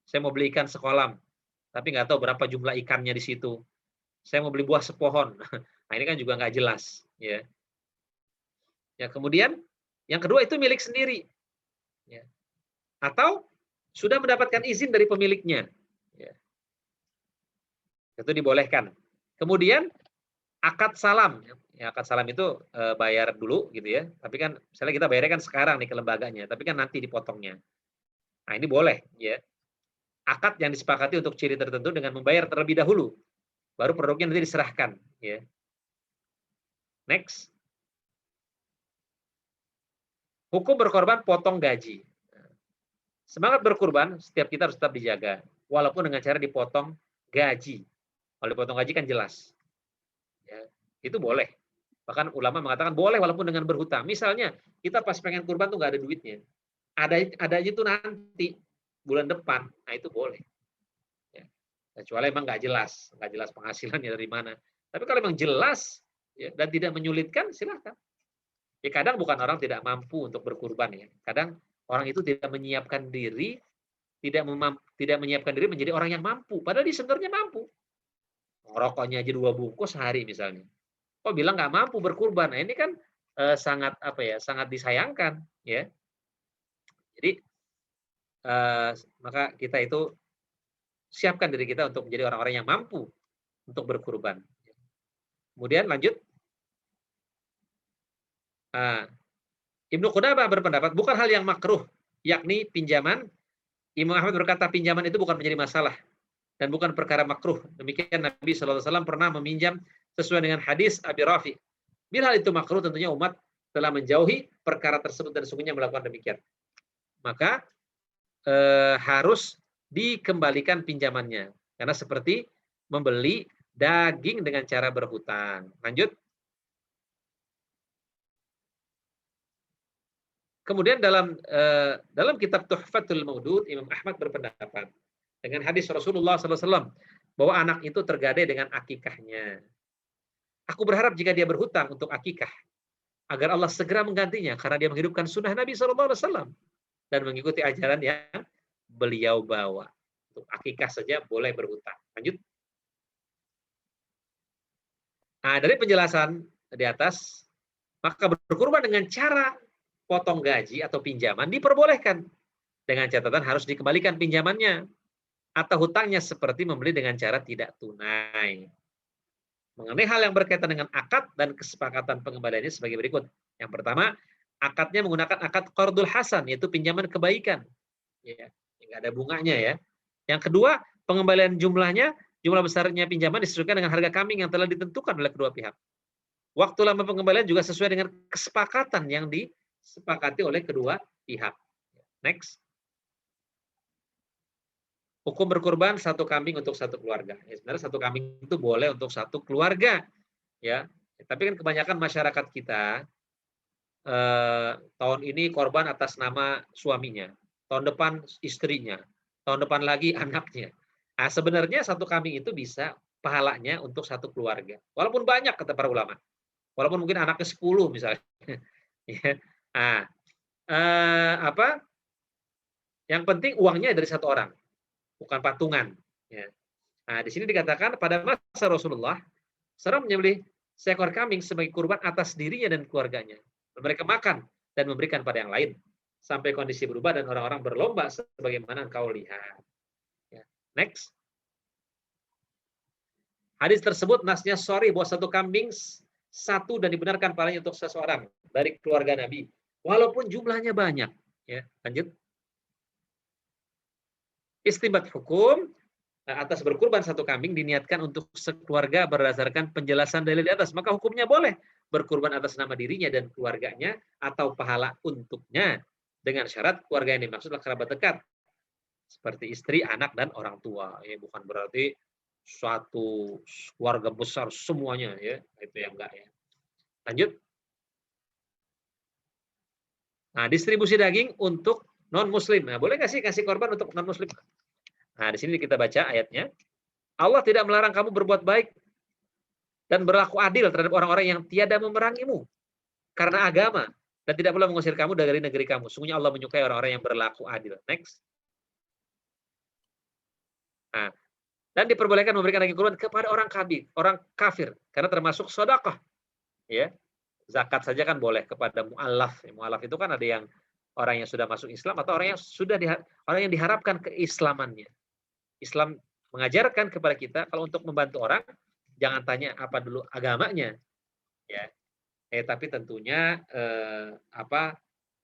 Saya mau beli ikan sekolam, tapi nggak tahu berapa jumlah ikannya di situ. Saya mau beli buah sepohon. Nah, ini kan juga nggak jelas. Ya. Ya, kemudian yang kedua itu milik sendiri. Ya. Atau sudah mendapatkan izin dari pemiliknya. Ya. Itu dibolehkan. Kemudian akad salam. Ya, akad salam itu bayar dulu gitu ya. Tapi kan misalnya kita bayarnya kan sekarang nih ke lembaganya, tapi kan nanti dipotongnya. Nah, ini boleh ya. Akad yang disepakati untuk ciri tertentu dengan membayar terlebih dahulu. Baru produknya nanti diserahkan, ya. Next. Hukum berkorban potong gaji. Semangat berkurban setiap kita harus tetap dijaga, walaupun dengan cara dipotong gaji. Kalau dipotong gaji kan jelas. Itu boleh. Bahkan ulama mengatakan boleh walaupun dengan berhutang. Misalnya kita pas pengen kurban tuh nggak ada duitnya. Ada aja tuh nanti bulan depan. Nah itu boleh. Ya. Kecuali emang nggak jelas penghasilannya dari mana. Tapi kalau memang jelas ya, dan tidak menyulitkan, silahkan. Ya kadang bukan orang tidak mampu untuk berkurban ya. Kadang orang itu tidak menyiapkan diri, tidak menyiapkan diri menjadi orang yang mampu. Padahal dia sebenarnya mampu. Rokoknya aja 2 bungkus sehari misalnya. Kok bilang nggak mampu berkurban? Nah ini kan sangat sangat disayangkan ya. Jadi maka kita itu siapkan diri kita untuk menjadi orang-orang yang mampu untuk berkurban. Kemudian lanjut. Ibnu Qudamah berpendapat bukan hal yang makruh, yakni pinjaman. Imam Ahmad berkata pinjaman itu bukan menjadi masalah dan bukan perkara makruh. Demikian Nabi SAW pernah meminjam sesuai dengan hadis Abi Rafi. Bila hal itu makruh, tentunya umat telah menjauhi perkara tersebut dan sungguhnya melakukan demikian. Maka harus dikembalikan pinjamannya. Karena seperti membeli daging dengan cara berhutang. Lanjut. Kemudian dalam kitab Tuhfatul Maudud, Imam Ahmad berpendapat dengan hadis Rasulullah SAW bahwa anak itu tergadai dengan akikahnya. Aku berharap jika dia berhutang untuk akikah, agar Allah segera menggantinya karena dia menghidupkan sunnah Nabi SAW dan mengikuti ajaran yang beliau bawa. Untuk akikah saja boleh berhutang. Lanjut. Nah, dari penjelasan di atas, maka berkurban dengan cara potong gaji atau pinjaman diperbolehkan. Dengan catatan harus dikembalikan pinjamannya atau hutangnya seperti membeli dengan cara tidak tunai. Mengenai hal yang berkaitan dengan akad dan kesepakatan pengembaliannya sebagai berikut. Yang pertama, akadnya menggunakan akad qardul hasan, yaitu pinjaman kebaikan. Ya, nggak ada bunganya ya. Yang kedua, pengembalian jumlah besarnya pinjaman disesuaikan dengan harga kambing yang telah ditentukan oleh kedua pihak. Waktu lama pengembalian juga sesuai dengan kesepakatan yang disepakati oleh kedua pihak. Next. Hukum berkurban 1 kambing untuk 1 keluarga. Ya, sebenarnya 1 kambing itu boleh untuk 1 keluarga, ya. Tapi kan kebanyakan masyarakat kita tahun ini korban atas nama suaminya, tahun depan istrinya, tahun depan lagi anaknya. Nah, sebenarnya 1 kambing itu bisa pahalanya untuk 1 keluarga. Walaupun banyak kata para ulama. Walaupun mungkin anaknya 10 misalnya. Nah, yang penting uangnya dari 1 orang, bukan patungan. Ya. Nah, di sini dikatakan pada masa Rasulullah, seorang menyembelih seekor kambing sebagai kurban atas dirinya dan keluarganya. Mereka makan dan memberikan pada yang lain sampai kondisi berubah dan orang-orang berlomba sebagaimana engkau lihat. Ya. Next. Hadis tersebut nasnya bahwa 1 kambing 1 dan dibenarkan pahalanya untuk seseorang dari keluarga Nabi, walaupun jumlahnya banyak. Ya, lanjut. Istinbat hukum atas berkurban 1 kambing diniatkan untuk sekeluarga berdasarkan penjelasan dalil di atas, maka hukumnya boleh berkurban atas nama dirinya dan keluarganya atau pahala untuknya dengan syarat keluarga yang dimaksud adalah kerabat dekat seperti istri, anak dan orang tua. Ya, bukan berarti suatu keluarga besar semuanya ya, itu yang enggak ya. Lanjut. Nah, distribusi daging untuk non-muslim. Nah, boleh nggak sih kasih korban untuk non-muslim? Nah, di sini kita baca ayatnya. Allah tidak melarang kamu berbuat baik dan berlaku adil terhadap orang-orang yang tiada memerangimu karena agama dan tidak pula mengusir kamu dari negeri kamu. Sungguhnya Allah menyukai orang-orang yang berlaku adil. Next. Nah, dan diperbolehkan memberikan daging kurban kepada orang kafir karena termasuk sedekah. Ya. Zakat saja kan boleh kepada mu'allaf. Mu'allaf itu kan ada yang orang yang sudah masuk Islam atau orang yang diharapkan keislamannya. Islam mengajarkan kepada kita kalau untuk membantu orang jangan tanya apa dulu agamanya, ya. Tapi tentunya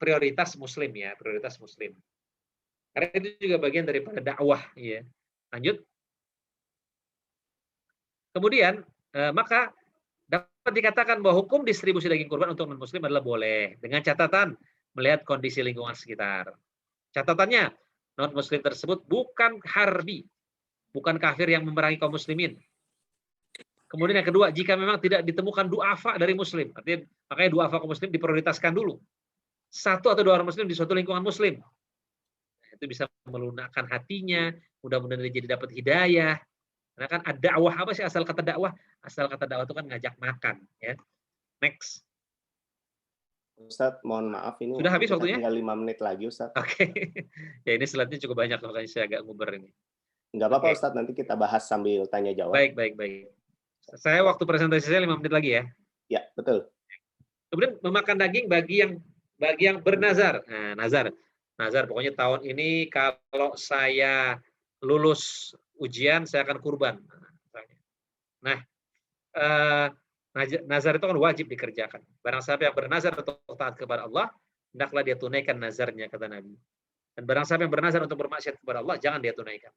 prioritas Muslim ya, prioritas Muslim. Karena itu juga bagian daripada dakwah, ya. Lanjut. Kemudian maka dapat dikatakan bahwa hukum distribusi daging kurban untuk non-muslim adalah boleh dengan catatan melihat kondisi lingkungan sekitar. Catatannya, non-muslim tersebut bukan harbi, bukan kafir yang memerangi kaum muslimin. Kemudian yang kedua, jika memang tidak ditemukan du'afa dari muslim, artinya makanya du'afa kaum muslim diprioritaskan dulu. 1 atau 2 orang muslim di suatu lingkungan muslim. Itu bisa melunakkan hatinya, mudah-mudahan dia jadi dapat hidayah. Karena kan ad-da'wah, apa sih asal kata dakwah? Asal kata dakwah itu kan ngajak makan, ya. Next. Ustadz, mohon maaf ini Sudah habis kita waktunya? tinggal 5 menit lagi, Ustadz. Oke. Ya ini slide-nya cukup banyak, makanya saya agak nguber ini. Nggak apa-apa, Oke. Ustadz, nanti kita bahas sambil tanya jawab. Baik. Saya waktu presentasi saya 5 menit lagi ya. Ya, betul. Kemudian memakan daging bagi yang bernazar. Nah, nazar pokoknya tahun ini kalau saya lulus ujian saya akan kurban. Nah, nazar itu kan wajib dikerjakan. Barang siapa yang bernazar untuk taat kepada Allah, hendaklah dia tunaikan nazarnya, kata Nabi. Dan barang siapa yang bernazar untuk bermaksiat kepada Allah, jangan dia tunaikan.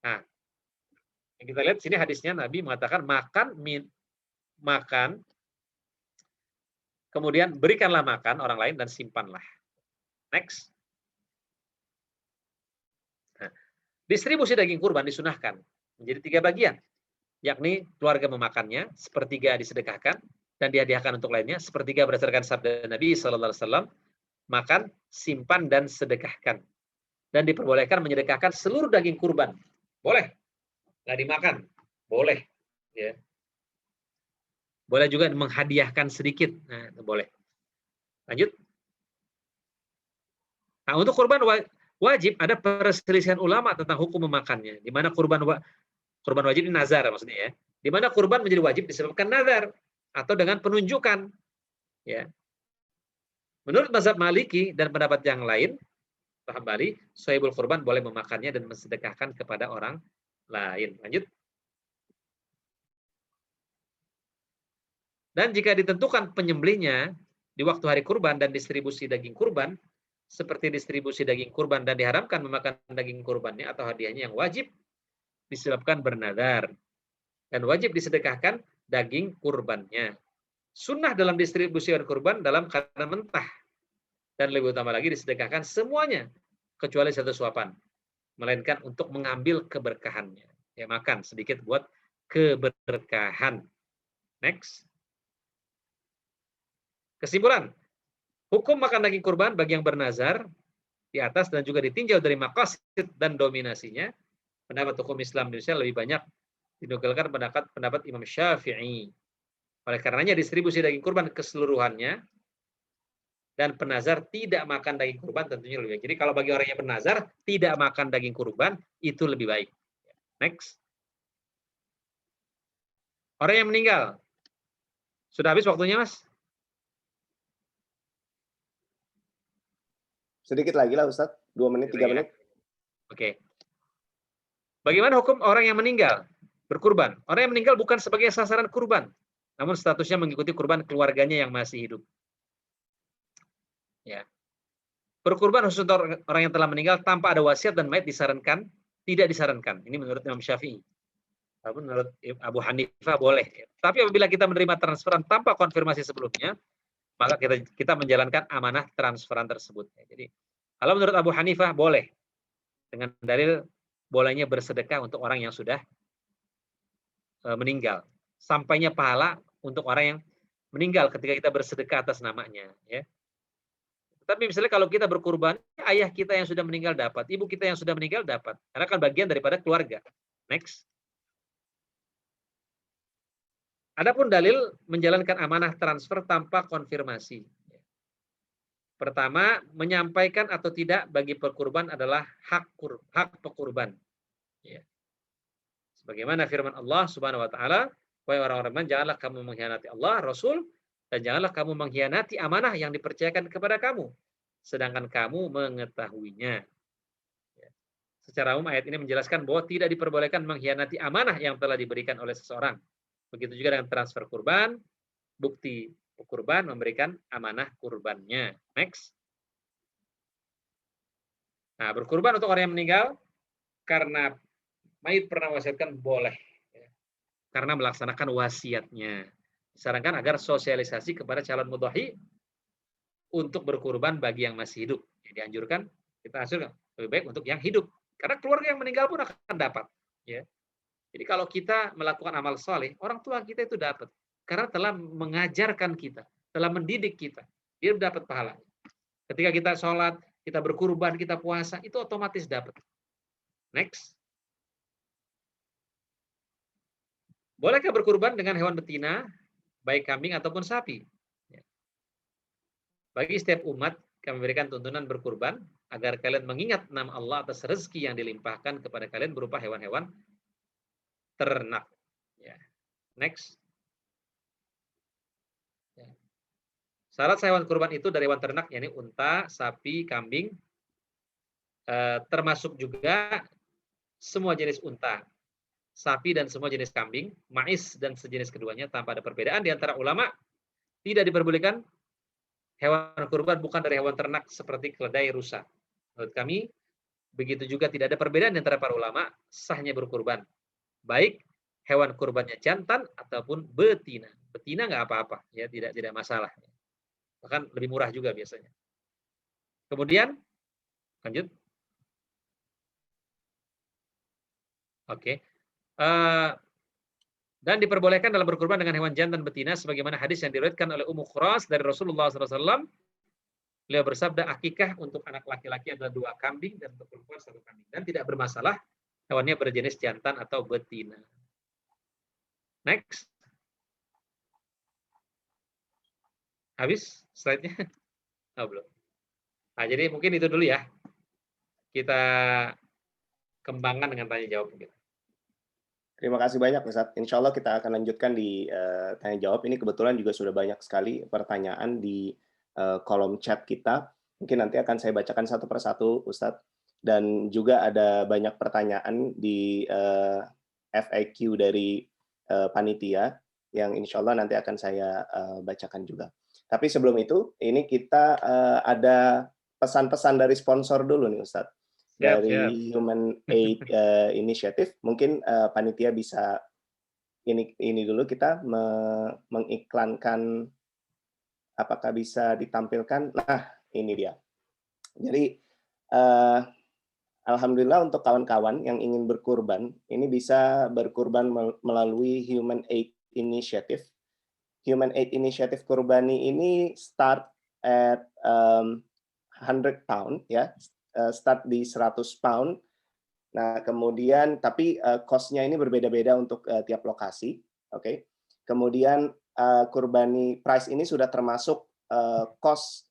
Nah, yang kita lihat sini hadisnya Nabi mengatakan makan, kemudian berikanlah makan orang lain dan simpanlah. Next. Nah, distribusi daging kurban disunahkan menjadi 3 bagian, yakni keluarga memakannya, 1/3 disedekahkan dan dihadiahkan untuk lainnya, 1/3 berdasarkan sabda Nabi SAW, makan, simpan dan sedekahkan. Dan diperbolehkan menyedekahkan seluruh daging kurban. Boleh. Nggak dimakan. Boleh. Ya. Boleh juga menghadiahkan sedikit. Nah, itu boleh. Lanjut. Nah, untuk kurban wajib ada perselisihan ulama tentang hukum memakannya. Di mana kurban wajib ini nazar maksudnya ya. Di mana kurban menjadi wajib disebabkan nazar atau dengan penunjukan. Ya. Menurut mazhab Maliki dan pendapat yang lain, paham Bali, sahibul kurban boleh memakannya dan mensedekahkan kepada orang lain. Lanjut. Dan jika ditentukan penyembelihnya di waktu hari kurban dan distribusi daging kurban, seperti distribusi daging kurban dan diharamkan memakan daging kurbannya atau hadiahnya yang wajib disebabkan bernazar dan wajib disedekahkan daging kurbannya. Sunnah dalam distribusi kurban dalam keadaan mentah dan lebih utama lagi disedekahkan semuanya kecuali 1 suapan, melainkan untuk mengambil keberkahannya. Ya, makan sedikit buat keberkahan. Next. Kesimpulan, hukum makan daging kurban bagi yang bernazar di atas dan juga ditinjau dari maqasid dan dominasinya, pendapat hukum Islam Indonesia lebih banyak dinukilkan pendapat Imam Syafi'i. Oleh karenanya distribusi daging kurban keseluruhannya dan penazar tidak makan daging kurban tentunya lebih baik. Jadi kalau bagi orang yang bernazar tidak makan daging kurban itu lebih baik. Next. Orang yang meninggal. Sudah habis waktunya, Mas? Sedikit lagi lah, Ustadz. 2 menit, 3 menit. Oke. Bagaimana hukum orang yang meninggal berkurban? Orang yang meninggal bukan sebagai sasaran kurban, namun statusnya mengikuti kurban keluarganya yang masih hidup. Ya. Berkurban khusus untuk orang yang telah meninggal tanpa ada wasiat dan mayat disarankan, tidak disarankan. Ini menurut Imam Syafi'i. Walaupun menurut Abu Hanifah boleh. Tapi apabila kita menerima transferan tanpa konfirmasi sebelumnya, maka kita menjalankan amanah transferan tersebut. Jadi, kalau menurut Abu Hanifah boleh. Dengan dalil bolehnya bersedekah untuk orang yang sudah meninggal. Sampainya pahala untuk orang yang meninggal ketika kita bersedekah atas namanya. Ya. Tapi misalnya kalau kita berkurban, ayah kita yang sudah meninggal dapat, ibu kita yang sudah meninggal dapat. Karena kan bagian daripada keluarga. Next. Adapun dalil menjalankan amanah transfer tanpa konfirmasi. Pertama, menyampaikan atau tidak bagi pekurban adalah hak pekurban. Ya. Sebagaimana firman Allah Subhanahu wa taala, wahai orang-orang beriman, janganlah kamu mengkhianati Allah, Rasul, dan janganlah kamu mengkhianati amanah yang dipercayakan kepada kamu, sedangkan kamu mengetahuinya. Ya. Secara umum ayat ini menjelaskan bahwa tidak diperbolehkan mengkhianati amanah yang telah diberikan oleh seseorang. Begitu juga dengan transfer kurban, bukti kurban memberikan amanah kurbannya. Next. Nah, berkurban untuk orang yang meninggal karena mayit pernah wasiatkan boleh. Ya. Karena melaksanakan wasiatnya. Disarankan agar sosialisasi kepada calon mudhahi untuk berkurban bagi yang masih hidup. Jadi dianjurkan, kita anjurkan lebih baik untuk yang hidup. Karena keluarga yang meninggal pun akan dapat. Ya. Jadi kalau kita melakukan amal soleh, orang tua kita itu dapat. Karena telah mengajarkan kita, telah mendidik kita. Dia dapat pahalanya. Ketika kita sholat, kita berkurban, kita puasa, itu otomatis dapat. Next. Bolehkah berkurban dengan hewan betina, baik kambing ataupun sapi? Bagi setiap umat, kami berikan tuntunan berkurban, agar kalian mengingat nama Allah atas rezeki yang dilimpahkan kepada kalian berupa hewan-hewan ternak. Ya. Next. Ya. Syarat hewan kurban itu dari hewan ternak, yakni unta, sapi, kambing, termasuk juga semua jenis unta, sapi dan semua jenis kambing, mais dan sejenis keduanya, tanpa ada perbedaan di antara ulama. Tidak diperbolehkan hewan kurban bukan dari hewan ternak seperti keledai, rusa. Menurut kami, begitu juga tidak ada perbedaan di antara para ulama sahnya berkurban. Baik hewan kurbannya jantan ataupun betina. Betina nggak apa-apa, ya tidak masalah. Bahkan lebih murah juga biasanya. Kemudian lanjut. Oke. Dan diperbolehkan dalam berkurban dengan hewan jantan betina sebagaimana hadis yang diriwayatkan oleh Ummu Khurash dari Rasulullah SAW. Beliau bersabda, akikah untuk anak laki-laki adalah 2 kambing dan untuk perempuan 1 kambing. Dan tidak bermasalah hewannya berjenis jantan atau betina. Next. Habis slide-nya? Oh, belum. Nah, jadi mungkin itu dulu ya. Kita kembangkan dengan tanya jawab mungkin. Terima kasih banyak Ustadz. Insya Allah kita akan lanjutkan di tanya jawab. Ini kebetulan juga sudah banyak sekali pertanyaan di kolom chat kita. Mungkin nanti akan saya bacakan satu persatu Ustadz. Dan juga ada banyak pertanyaan di FAQ dari panitia yang insya Allah nanti akan saya bacakan juga. Tapi sebelum itu, ini kita ada pesan-pesan dari sponsor dulu nih Ustadz. Dari Human Aid Initiative, mungkin panitia bisa ini dulu kita mengiklankan, apakah bisa ditampilkan? Nah, ini dia. Jadi alhamdulillah untuk kawan-kawan yang ingin berkurban, ini bisa berkurban melalui Human Aid Initiative. Human Aid Initiative Kurbani ini start at 100 pound ya. Start di 100 pound. Nah, kemudian tapi cost-nya ini berbeda-beda untuk tiap lokasi, oke. Kemudian Kurbani price ini sudah termasuk cost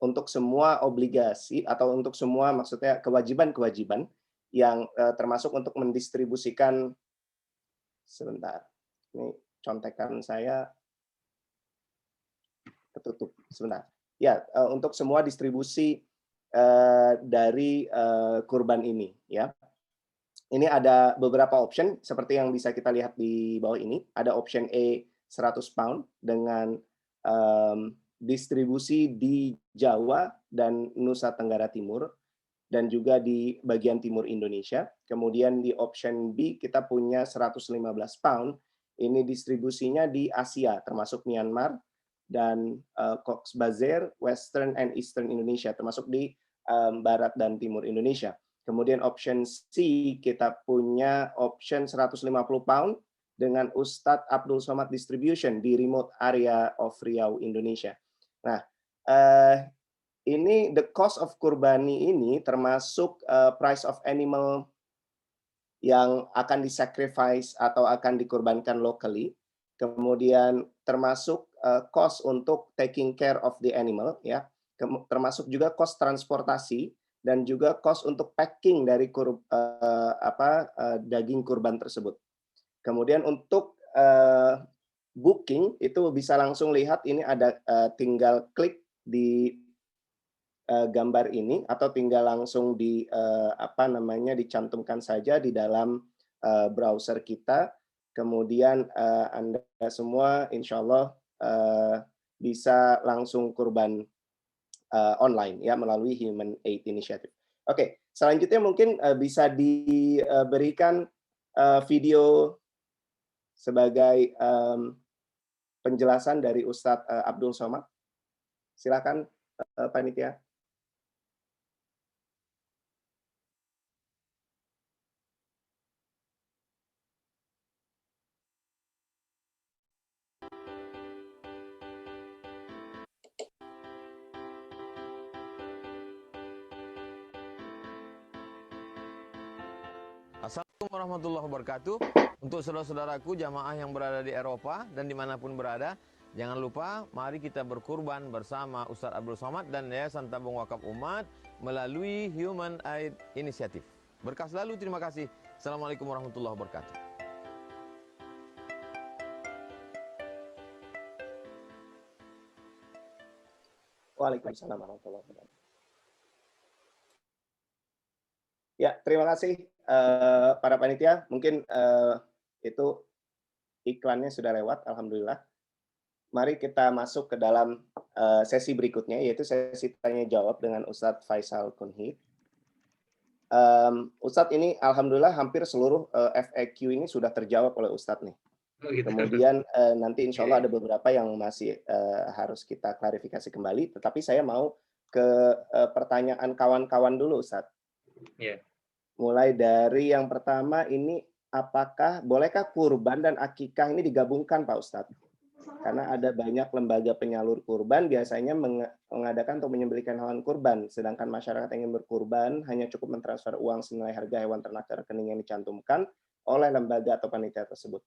untuk semua obligasi atau untuk semua maksudnya kewajiban-kewajiban yang termasuk untuk mendistribusikan, sebentar. Ini contekan saya ketutup sebentar. Ya, untuk semua distribusi dari kurban ini ya. Ini ada beberapa option seperti yang bisa kita lihat di bawah ini. Ada option A 100 pound dengan distribusi di Jawa dan Nusa Tenggara Timur dan juga di bagian timur Indonesia. Kemudian di option B kita punya 115 pound. Ini distribusinya di Asia termasuk Myanmar dan Cox's Bazar, Western and Eastern Indonesia termasuk di Barat dan Timur Indonesia. Kemudian option C kita punya option 150 pound dengan Ustadz Abdul Somad Distribution di remote area of Riau, Indonesia. Nah, ini the cost of kurbani ini termasuk price of animal yang akan disacrifice atau akan dikurbankan locally. Kemudian termasuk cost untuk taking care of the animal ya. Termasuk juga cost transportasi dan juga cost untuk packing dari daging kurban tersebut. Kemudian untuk booking itu bisa langsung lihat ini ada tinggal klik di gambar ini atau tinggal langsung di dicantumkan saja di dalam browser kita. Kemudian Anda semua insya Allah bisa langsung kurban online ya melalui Human Aid Initiative. Oke, selanjutnya mungkin bisa diberikan video sebagai penjelasan dari Ustadz Abdul Somad. Silakan panitia. warahmatullahi wabarakatuh. Untuk saudara-saudaraku jamaah yang berada di Eropa dan dimanapun berada, jangan lupa mari kita berkurban bersama Ustadz Abdul Somad dan Yayasan Tabung Wakaf Umat melalui Human Aid Initiative. Berkah selalu, terima kasih. Assalamualaikum warahmatullahi wabarakatuh. Waalaikumsalam warahmatullahi wabarakatuh. Ya, terima kasih para panitia. Mungkin itu iklannya sudah lewat, alhamdulillah. Mari kita masuk ke dalam sesi berikutnya, yaitu sesi tanya jawab dengan Ustadz Faisal Kunhi. Ustadz ini alhamdulillah hampir seluruh FAQ ini sudah terjawab oleh Ustadz nih. Kemudian nanti insya Allah ada beberapa yang masih harus kita klarifikasi kembali, tetapi saya mau ke pertanyaan kawan-kawan dulu, Ustadz. Yeah. Mulai dari yang pertama ini, bolehkah kurban dan akikah ini digabungkan, Pak Ustadz? Karena ada banyak lembaga penyalur kurban biasanya mengadakan atau menyembelihkan hewan kurban, sedangkan masyarakat yang ingin berkurban hanya cukup mentransfer uang senilai harga hewan ternak ke rekening yang dicantumkan oleh lembaga atau panitia tersebut.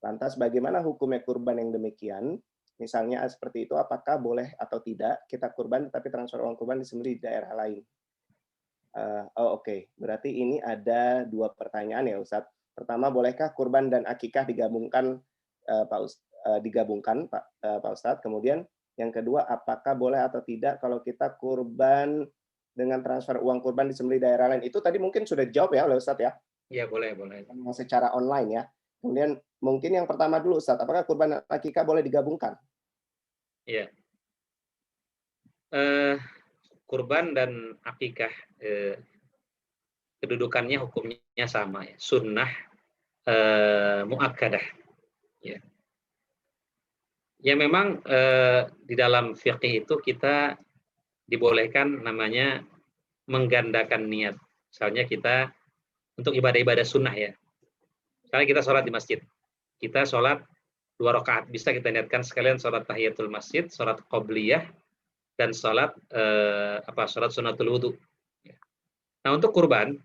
Lantas bagaimana hukumnya kurban yang demikian? Misalnya seperti itu, apakah boleh atau tidak kita kurban tetapi transfer uang kurban disembelih di daerah lain? Oke. Berarti ini ada dua pertanyaan ya Ustadz. Pertama, bolehkah kurban dan akikah digabungkan, Pak Ustadz? Kemudian yang kedua, apakah boleh atau tidak kalau kita kurban dengan transfer uang kurban disembelih di daerah lain? Itu tadi mungkin sudah dijawab ya oleh Ustadz ya? Iya, boleh. Secara online ya. Kemudian mungkin yang pertama dulu Ustadz, apakah kurban dan akikah boleh digabungkan? Iya. Kurban dan akikah kedudukannya hukumnya sama ya, sunnah muakkadah ya. Ya memang di dalam fikih itu kita dibolehkan namanya menggandakan niat. Misalnya kita untuk ibadah-ibadah sunnah ya. Misalnya kita sholat di masjid, kita sholat 2 rakaat, bisa kita niatkan sekalian sholat tahiyatul masjid, sholat qobliyah, dan sholat sholat sunatul wudu. Nah untuk kurban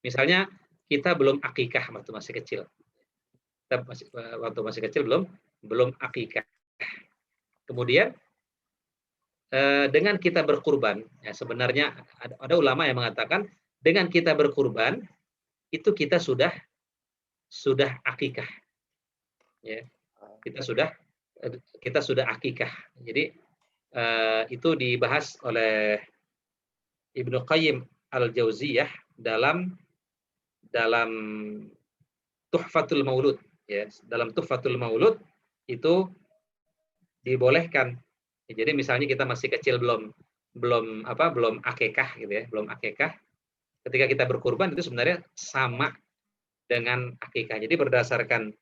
misalnya kita belum akikah waktu masih kecil, belum akikah. Kemudian dengan kita berkurban, ya sebenarnya ada ulama yang mengatakan dengan kita berkurban itu kita sudah akikah, ya. Kita sudah akikah. Jadi itu dibahas oleh Ibnu Qayyim Al-Jauziyah dalam Tuhfatul Maulud ya. Dalam Tuhfatul Maulud itu dibolehkan. Jadi misalnya kita masih kecil belum akikah gitu ya, belum akikah. Ketika kita berkurban itu sebenarnya sama dengan akikah. Jadi berdasarkan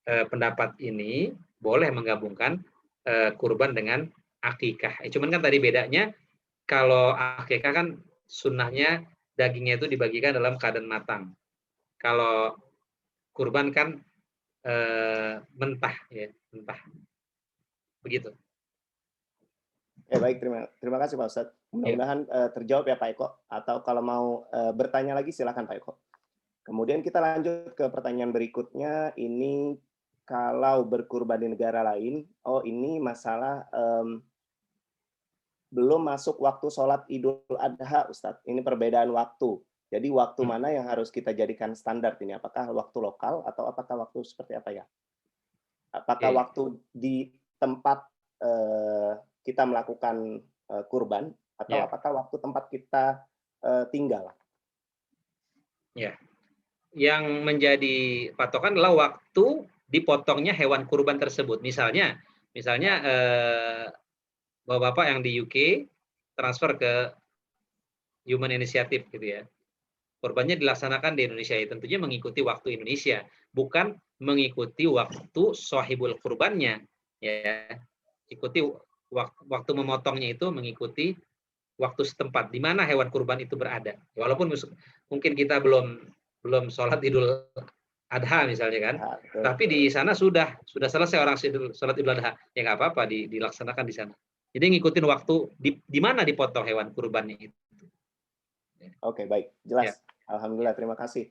pendapat ini boleh menggabungkan kurban dengan akikah. Cuman kan tadi bedanya kalau akikah kan sunnahnya dagingnya itu dibagikan dalam keadaan matang. Kalau kurban kan mentah ya, mentah. Begitu. Ya baik, terima kasih Pak Ustadz. Mudah-mudahan terjawab ya Pak Eko. Atau kalau mau bertanya lagi silakan Pak Eko. Kemudian kita lanjut ke pertanyaan berikutnya. Ini kalau berkurban di negara lain, ini masalah belum masuk waktu sholat Idul Adha, Ustadz. Ini perbedaan waktu. Jadi waktu mana yang harus kita jadikan standar ini? Apakah waktu lokal atau apakah waktu seperti apa ya? Apakah waktu di tempat kita melakukan kurban atau apakah waktu tempat kita tinggal? Ya. Yang menjadi patokan adalah waktu dipotongnya hewan kurban tersebut. Misalnya bapak-bapak yang di UK transfer ke Human Initiative gitu ya. Kurbannya dilaksanakan di Indonesia, tentunya mengikuti waktu Indonesia, bukan mengikuti waktu sahibul kurbannya ya. Ikuti waktu memotongnya itu mengikuti waktu setempat di mana hewan kurban itu berada. Walaupun mungkin kita belum sholat Idul Adha misalnya kan, tapi di sana sudah selesai orang sholat Idul Adha, ya nggak apa-apa dilaksanakan di sana. Jadi ngikutin waktu di mana dipotong hewan kurbannya itu. Oke, baik. Jelas. Alhamdulillah, terima kasih.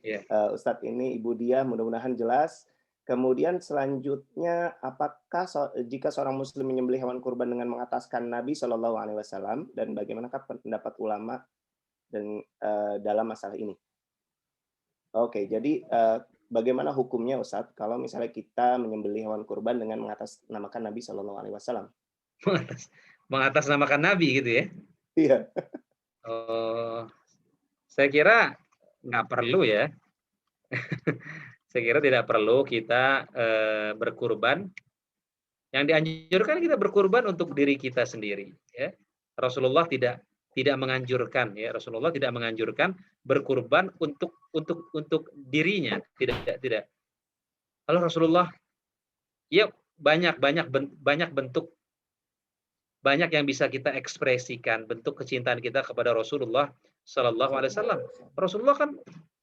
Ustadz, ini Ibu Dia mudah-mudahan jelas. Kemudian selanjutnya, apakah jika seorang muslim menyembelih hewan kurban dengan mengataskan Nabi Shallallahu Alaihi Wasallam, dan bagaimanakah pendapat ulama dan dalam masalah ini? Oke, jadi bagaimana hukumnya Ustadz kalau misalnya kita menyembelih hewan kurban dengan mengatasnamakan Nabi Shallallahu Alaihi Wasallam? Mengatasnamakan Nabi gitu ya? Iya. Saya kira nggak perlu ya. Saya kira tidak perlu kita berkurban. Yang dianjurkan kita berkurban untuk diri kita sendiri. Ya. Rasulullah tidak menganjurkan, ya. Rasulullah tidak menganjurkan berkurban untuk dirinya. Tidak. Kalau Rasulullah, ya banyak bentuk, banyak yang bisa kita ekspresikan bentuk kecintaan kita kepada Rasulullah Sallallahu Alaihi Wasallam. Rasulullah kan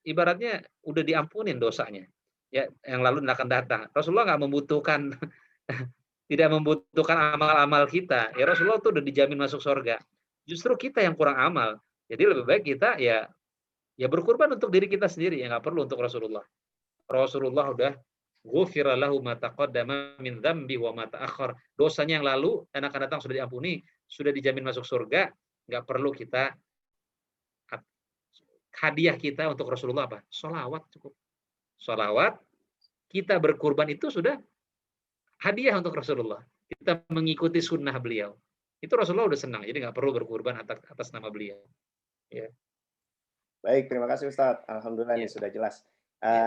ibaratnya udah diampunin dosanya. Ya, yang lalu akan datang. Rasulullah nggak membutuhkan, tidak membutuhkan amal-amal kita. Ya Rasulullah tuh udah dijamin masuk surga. Justru kita yang kurang amal. Jadi lebih baik kita ya berkurban untuk diri kita sendiri. Ya nggak perlu untuk Rasulullah. Rasulullah udah ghufira lahu ma taqaddama min dzambi wa ma ta'akhkhar. Dosanya yang lalu dan akan datang sudah diampuni, sudah dijamin masuk surga. Nggak perlu kita, hadiah kita untuk Rasulullah apa? Sholawat cukup. Sholawat, kita berkurban itu sudah hadiah untuk Rasulullah. Kita mengikuti sunnah beliau. Itu Rasulullah udah senang, jadi nggak perlu berkurban atas nama beliau. Ya. Baik, terima kasih Ustadz. Alhamdulillah ini sudah jelas.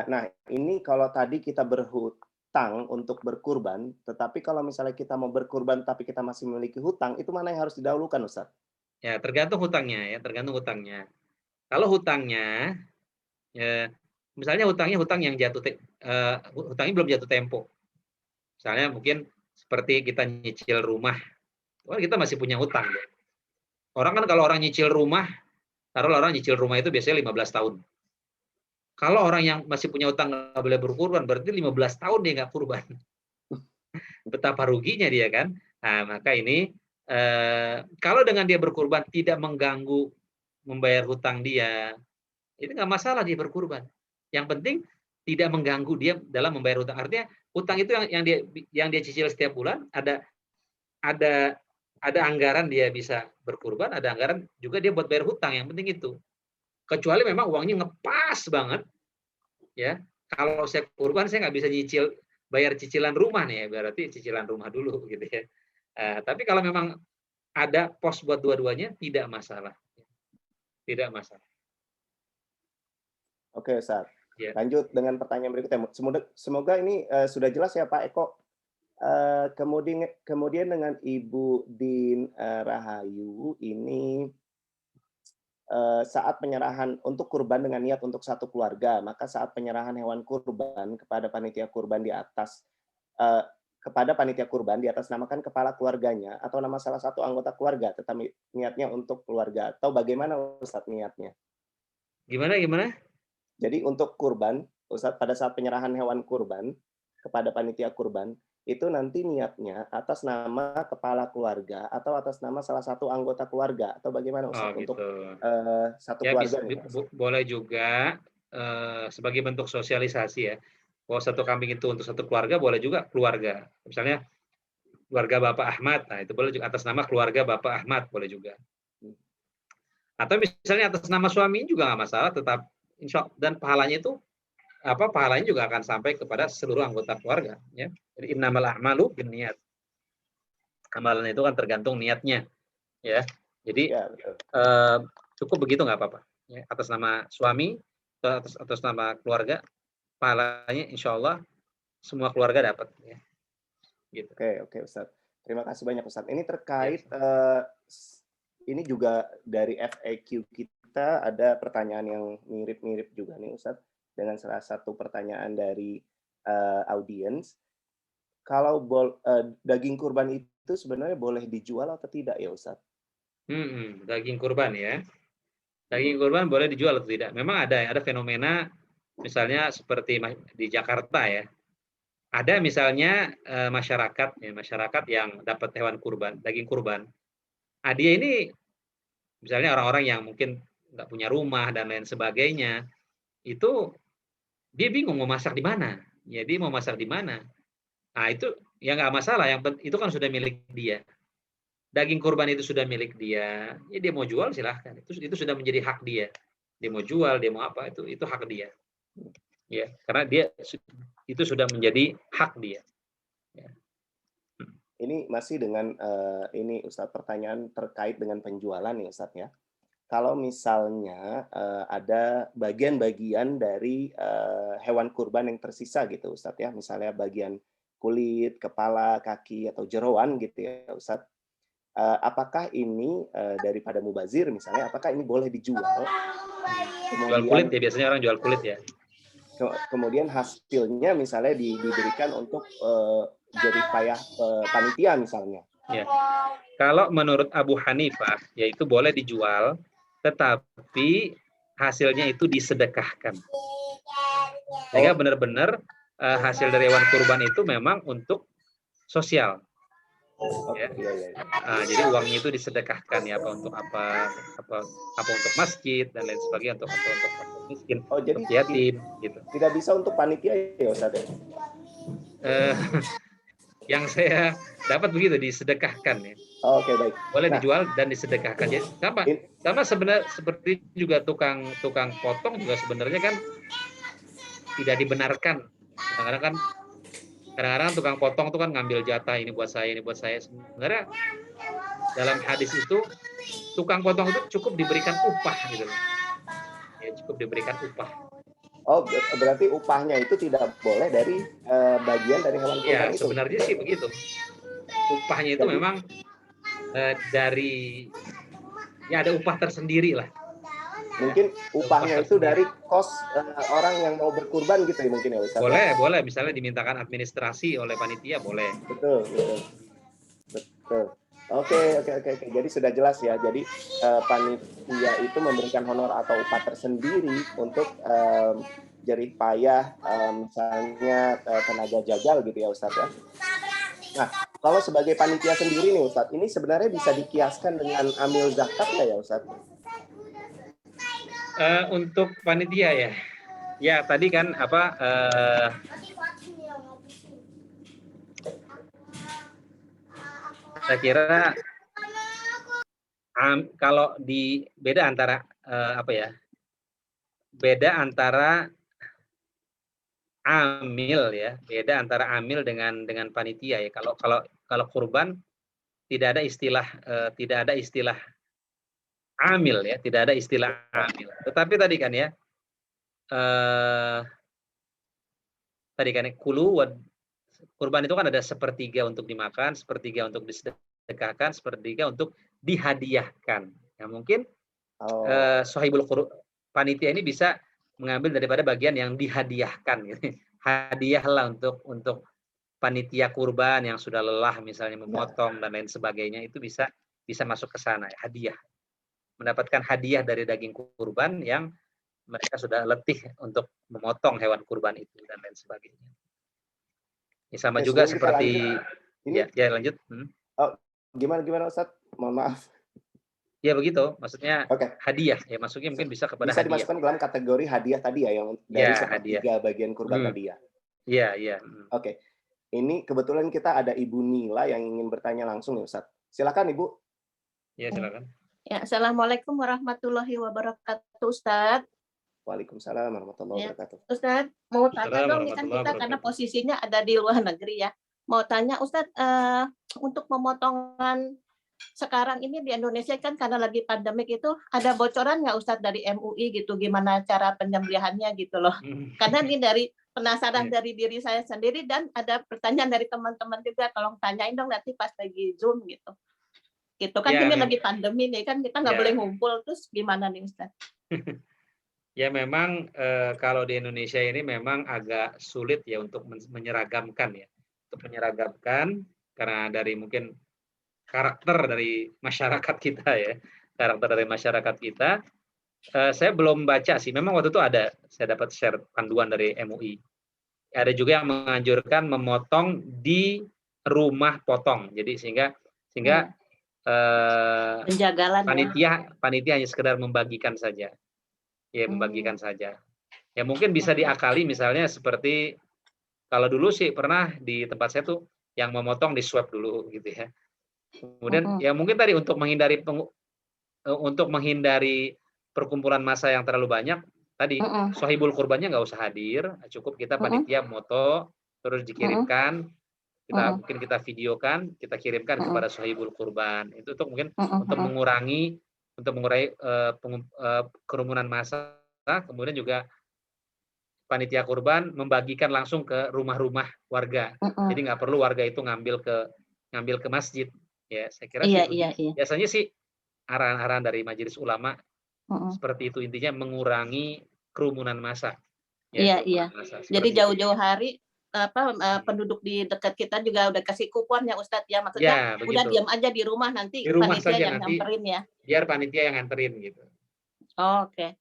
Nah, ini kalau tadi kita berhutang untuk berkurban, tetapi kalau misalnya kita mau berkurban tapi kita masih memiliki hutang, itu mana yang harus didahulukan Ustadz? Ya, tergantung hutangnya ya, tergantung hutangnya. Kalau hutangnya, ya, misalnya hutang yang hutangnya belum jatuh tempo. Misalnya mungkin seperti kita nyicil rumah, kita masih punya hutang. Orang kan kalau orang nyicil rumah, taruhlah orang nyicil rumah itu biasanya 15 tahun. Kalau orang yang masih punya hutang nggak boleh berkurban, berarti 15 tahun dia nggak kurban. Betapa ruginya dia kan. Nah, maka ini kalau dengan dia berkurban tidak mengganggu membayar hutang dia, itu nggak masalah dia berkurban. Yang penting tidak mengganggu dia dalam membayar hutang. Artinya hutang itu yang dia cicil setiap bulan, ada anggaran dia bisa berkurban, ada anggaran juga dia buat bayar hutang. Yang penting itu. Kecuali memang uangnya ngepas banget, ya. Kalau saya kurban saya nggak bisa bayar cicilan rumah nih, ya, berarti cicilan rumah dulu gitu ya. Tapi kalau memang ada pos buat dua-duanya tidak masalah. Tidak masalah. Oke, Ustaz. Ya. Lanjut dengan pertanyaan berikutnya. Semoga ini sudah jelas ya Pak Eko. Kemudian dengan Ibu Din Rahayu ini saat penyerahan untuk kurban dengan niat untuk satu keluarga, maka saat penyerahan hewan kurban kepada panitia kurban di atas namakan kepala keluarganya atau nama salah satu anggota keluarga, tetapi niatnya untuk keluarga, atau bagaimana Ustaz niatnya? Gimana? Jadi untuk kurban, Ustaz, pada saat penyerahan hewan kurban kepada panitia kurban, itu nanti niatnya atas nama kepala keluarga atau atas nama salah satu anggota keluarga, atau bagaimana Ustaz gitu. untuk satu keluarga? Boleh juga sebagai bentuk sosialisasi ya. Kalau satu kambing itu untuk satu keluarga, boleh juga keluarga. Misalnya keluarga Bapak Ahmad, nah itu boleh juga atas nama keluarga Bapak Ahmad, boleh juga. Atau misalnya atas nama suami juga nggak masalah, tetap dan pahalanya itu pahalanya juga akan sampai kepada seluruh anggota keluarga, ya. Jadi innamal a'malu binniyat. Amalan itu kan tergantung niatnya, ya. Jadi cukup begitu nggak apa-apa. Ya, atas nama suami, atas nama keluarga, pahalanya insya Allah semua keluarga dapat. Ya. Gitu. Oke Ustaz. Terima kasih banyak Ustaz. Ini terkait ini juga dari FAQ kita ada pertanyaan yang mirip-mirip juga nih Ustaz, dengan salah satu pertanyaan dari audiens. Kalau daging kurban itu sebenarnya boleh dijual atau tidak ya Ustaz? Daging kurban ya. Daging kurban boleh dijual atau tidak? Memang ada fenomena misalnya seperti di Jakarta ya. Ada misalnya masyarakat yang dapat hewan kurban, daging kurban. Dia ini misalnya orang-orang yang mungkin nggak punya rumah dan lain sebagainya, itu dia bingung mau masak di mana. Ya, dia mau masak di mana. Nah, itu ya nggak masalah, itu kan sudah milik dia. Daging kurban itu sudah milik dia. Ya dia mau jual silahkan. Itu sudah menjadi hak dia. Dia mau jual, dia mau apa, itu hak dia. Ya, karena itu sudah menjadi hak dia. Ya. Ini masih dengan ini Ustadz, pertanyaan terkait dengan penjualan nih Ustadz ya. Kalau misalnya ada bagian-bagian dari hewan kurban yang tersisa gitu Ustadz ya, misalnya bagian kulit, kepala, kaki, atau jeroan gitu ya Ustadz, apakah ini daripada mubazir misalnya, apakah ini boleh dijual? Jual kulit ya, biasanya orang jual kulit ya. Kemudian hasilnya misalnya diberikan untuk jerih payah panitia misalnya. Ya. Kalau menurut Abu Hanifah, yaitu boleh dijual, tetapi hasilnya itu disedekahkan. Sehingga benar-benar hasil dari hewan kurban itu memang untuk sosial. Ya. Jadi uangnya itu disedekahkan ya, untuk apa untuk masjid dan lain sebagainya, untuk miskin, jadi untuk yatim gitu. Tidak bisa untuk panitia ya Ustaz? Yang saya dapat begitu, disedekahkan ya. Oke, baik. Boleh dijual dan disedekahkan. Jadi sama sebenarnya seperti juga tukang potong juga sebenarnya kan tidak dibenarkan. Kadang-kadang tukang potong itu kan ngambil jatah, ini buat saya, ini buat saya. Sebenarnya dalam hadis itu tukang potong itu cukup diberikan upah gitu loh. Ya, cukup diberikan upah. Oh, berarti upahnya itu tidak boleh dari bagian dari hewan kurban itu? Ya, sebenarnya sih begitu. Upahnya itu memang dari, ya ada upah tersendiri lah. Mungkin upahnya itu dari kos orang yang mau berkurban gitu ya mungkin ya Ustaz? Boleh. Misalnya dimintakan administrasi oleh panitia, boleh. Betul. Oke. Jadi sudah jelas ya. Jadi panitia itu memberikan honor atau upah tersendiri untuk jerih payah, misalnya tenaga jagal gitu ya Ustaz ya. Nah, kalau sebagai panitia sendiri nih Ustaz, ini sebenarnya bisa dikiaskan dengan amil zakat nggak ya Ustaz? Untuk panitia ya tadi kan saya kira kalau beda antara beda antara amil ya, beda antara amil dengan panitia ya. Kalau kurban tidak ada istilah amil ya, tidak ada istilah amil. Tetapi tadi kan ya, kurban itu kan ada sepertiga untuk dimakan, sepertiga untuk disedekahkan, sepertiga untuk dihadiahkan. Ya mungkin sahibul panitia ini bisa mengambil daripada bagian yang dihadiahkan. Gitu. Hadiahlah untuk panitia kurban yang sudah lelah misalnya memotong dan lain sebagainya, itu bisa masuk ke sana ya, hadiah. Mendapatkan hadiah dari daging kurban yang mereka sudah letih untuk memotong hewan kurban itu dan lain sebagainya. Ya, sama juga seperti lanjut. Oh, gimana Ustaz? Mohon maaf. Ya begitu, maksudnya hadiah ya, masuknya mungkin bisa kepada bisa hadiah. Dimasukkan dalam kategori hadiah tadi ya, yang dari sepertiga bagian kurban tadi ya. Iya. Oke. Ini kebetulan kita ada Ibu Nila yang ingin bertanya langsung ya Ustaz. Silakan Ibu. Ya, silakan. Ya, Assalamualaikum warahmatullahi wabarakatuh Ustaz. Waalaikumsalam warahmatullahi wabarakatuh. Ustaz, mau tanya dong, ini kan kita karena posisinya ada di luar negeri ya. Mau tanya Ustaz, untuk pemotongan sekarang ini di Indonesia kan karena lagi pandemik itu, ada bocoran nggak Ustaz dari MUI gitu, gimana cara penyembelihannya gitu loh. Karena ini dari penasaran dari diri saya sendiri dan ada pertanyaan dari teman-teman juga, tolong tanyain dong nanti pas lagi Zoom gitu. Gitu kan ini lagi pandemi nih kan, kita nggak boleh ngumpul, terus gimana nih Ustaz? Ya memang kalau di Indonesia ini memang agak sulit ya untuk menyeragamkan ya. Untuk menyeragamkan karena dari mungkin karakter dari masyarakat kita ya. Karakter dari masyarakat kita. Saya belum baca sih. Memang waktu itu ada, saya dapat share panduan dari MUI. Ada juga yang menganjurkan memotong di rumah potong. Jadi sehingga Penjagalan panitia hanya sekedar membagikan saja. Ya, membagikan saja. Ya mungkin bisa diakali misalnya seperti kalau dulu sih pernah di tempat saya tuh yang memotong di swab dulu gitu ya. Kemudian ya mungkin tadi untuk menghindari perkumpulan massa yang terlalu banyak, tadi sohibul kurbannya nggak usah hadir, cukup kita panitia moto terus dikirimkan, mungkin kita videokan, kita kirimkan kepada sohibul kurban. Itu untuk mungkin untuk mengurangi kerumunan massa, kemudian juga panitia kurban membagikan langsung ke rumah-rumah warga. Jadi nggak perlu warga itu ngambil ke masjid. Ya, saya kira biasanya sih arahan-arahan dari Majelis Ulama seperti itu, intinya mengurangi kerumunan massa. Ya, jadi jauh-jauh hari penduduk di dekat kita juga udah kasih kupon ya Ustadz ya, maksudnya udah diam aja di rumah, nanti di rumah panitia saja, yang nyamperin ya. Biar panitia yang nganterin gitu. Oke.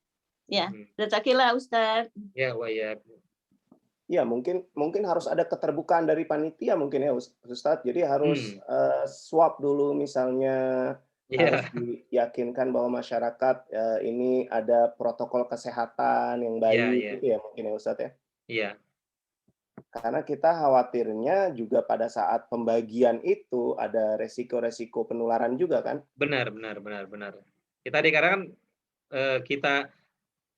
Ya, jazakallah Ustadz. Ya, ya. Ya, mungkin harus ada keterbukaan dari panitia mungkin ya Ustadz. Jadi harus swab dulu misalnya, harus diyakinkan bahwa masyarakat ini ada protokol kesehatan yang baik gitu ya mungkin ya Ustadz ya. Iya. Karena kita khawatirnya juga pada saat pembagian itu ada resiko-resiko penularan juga kan? Benar. Kita kan kita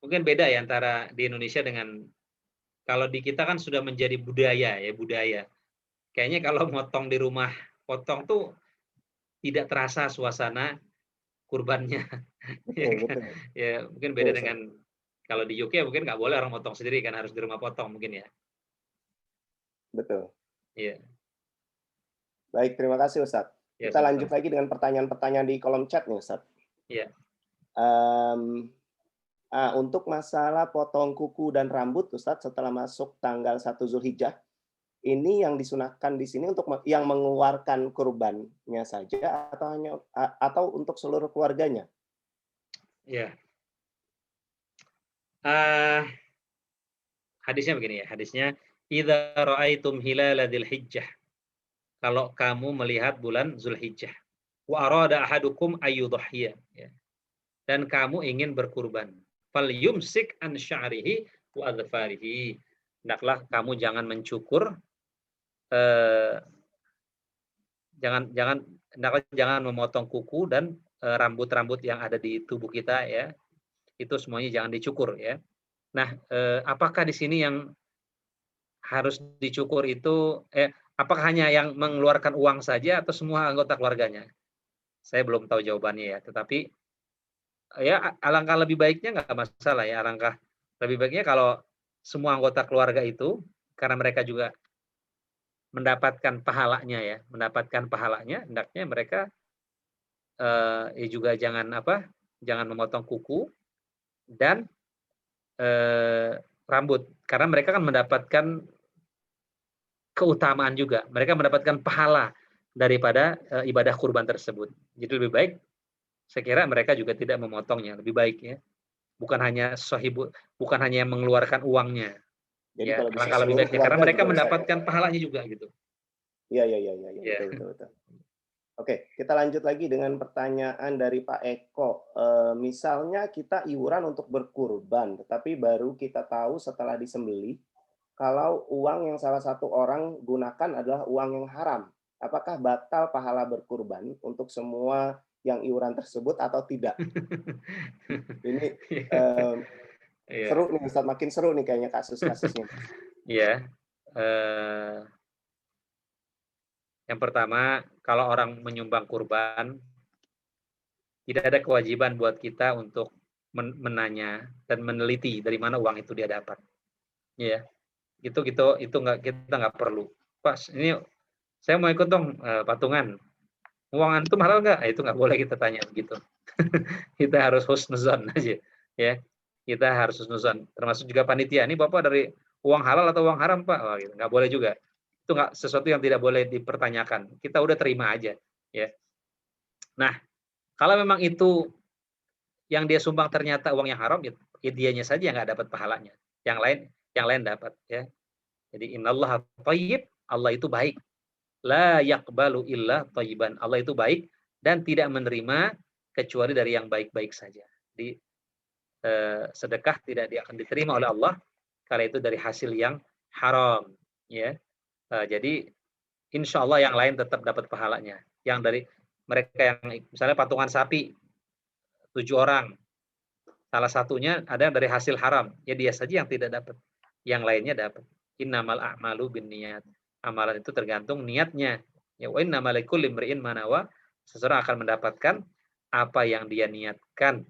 mungkin beda ya antara di Indonesia dengan kalau di kita kan sudah menjadi budaya. Kayaknya kalau motong di rumah potong tuh tidak terasa suasana kurbannya. Betul. Ya mungkin beda dengan kalau di UK mungkin nggak boleh orang motong sendiri kan, harus di rumah potong mungkin ya. Betul. Iya. Baik, terima kasih Ustadz. Kita lanjut lagi dengan pertanyaan-pertanyaan di kolom chat nih Ustadz. Iya. Untuk masalah potong kuku dan rambut Ustadz setelah masuk tanggal 1 Zulhijjah, ini yang disunahkan di sini untuk yang mengeluarkan kurbannya saja atau untuk seluruh keluarganya? Iya. Hadisnya begini ya, hadisnya idza ra'aitum hilala dzulhijjah. Kalau kamu melihat bulan Zulhijjah, wa arada ahadukum ayyudhhiya, ya. Dan kamu ingin berkurban, fal yumsik an sya'rihi wa adfarihi. Hendaklah kamu jangan mencukur, jangan memotong kuku dan rambut-rambut yang ada di tubuh kita ya. Itu semuanya jangan dicukur ya. Nah, apakah di sini yang harus dicukur itu apakah hanya yang mengeluarkan uang saja atau semua anggota keluarganya? Saya belum tahu jawabannya ya, tetapi ya alangkah lebih baiknya nggak masalah ya, alangkah lebih baiknya kalau semua anggota keluarga itu, karena mereka juga mendapatkan pahalanya, hendaknya mereka juga jangan memotong kuku dan rambut, karena mereka kan mendapatkan keutamaan juga, mereka mendapatkan pahala daripada ibadah kurban tersebut. Jadi lebih baik saya kira mereka juga tidak memotongnya, lebih baik ya. Bukan hanya yang mengeluarkan uangnya. Jadi ya, kalau lebih baiknya karena mereka mendapatkan pahalanya juga gitu. Iya, betul. Oke, kita lanjut lagi dengan pertanyaan dari Pak Eko. Misalnya kita iuran untuk berkurban, tetapi baru kita tahu setelah disembelih kalau uang yang salah satu orang gunakan adalah uang yang haram. Apakah batal pahala berkurban untuk semua yang iuran tersebut atau tidak? Ini seru nih Ustadz, makin seru nih kayaknya kasus-kasusnya. Iya. Yang pertama, kalau orang menyumbang kurban, tidak ada kewajiban buat kita untuk menanya dan meneliti dari mana uang itu dia dapat. Ya, itu nggak, kita nggak perlu. Pak, ini saya mau ikut dong patungan. Uang antum halal nggak? Itu nggak boleh kita tanya begitu. Kita harus husnuzon aja, ya. Kita harus husnuzon. Termasuk juga panitia. Ini Bapak dari uang halal atau uang haram, Pak? Oh, gitu. Nggak boleh juga. Itu nggak sesuatu yang tidak boleh dipertanyakan. Kita udah terima aja, ya. Nah, kalau memang itu yang dia sumbang ternyata uang yang haram, ya dianya saja yang nggak dapat pahalanya. Yang lain dapat, ya. Jadi innallaha thayyib, Allah itu baik. La yaqbalu illa thayyiban. Allah itu baik, dan tidak menerima kecuali dari yang baik-baik saja. Di sedekah tidak akan diterima oleh Allah kalau itu dari hasil yang haram, ya. Jadi insya Allah yang lain tetap dapat pahalanya. Yang dari mereka yang misalnya patungan sapi 7 orang, salah satunya ada dari hasil haram, ya dia saja yang tidak dapat, yang lainnya dapat. Innamal a'malu binniyat. Amalan itu tergantung niatnya. Ya wa innamal likulli imri'in ma nawa. Seseorang akan mendapatkan apa yang dia niatkan.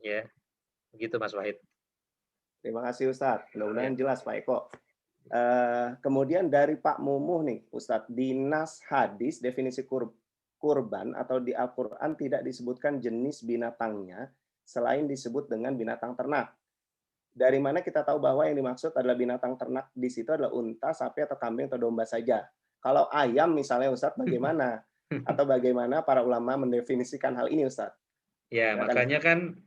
Ya. Begitu Mas Wahid. Terima kasih Ustadz. Mudah-mudahan Ya. jelas Pak Eko. Kemudian dari Pak Mumuh nih, Ustadz, di nas hadis definisi kurban atau di Al-Quran tidak disebutkan jenis binatangnya selain disebut dengan binatang ternak. Dari mana kita tahu bahwa yang dimaksud adalah binatang ternak di situ adalah unta, sapi, atau kambing, atau domba saja. Kalau ayam misalnya Ustadz, bagaimana? Atau bagaimana para ulama mendefinisikan hal ini Ustadz? Ya, makanya kan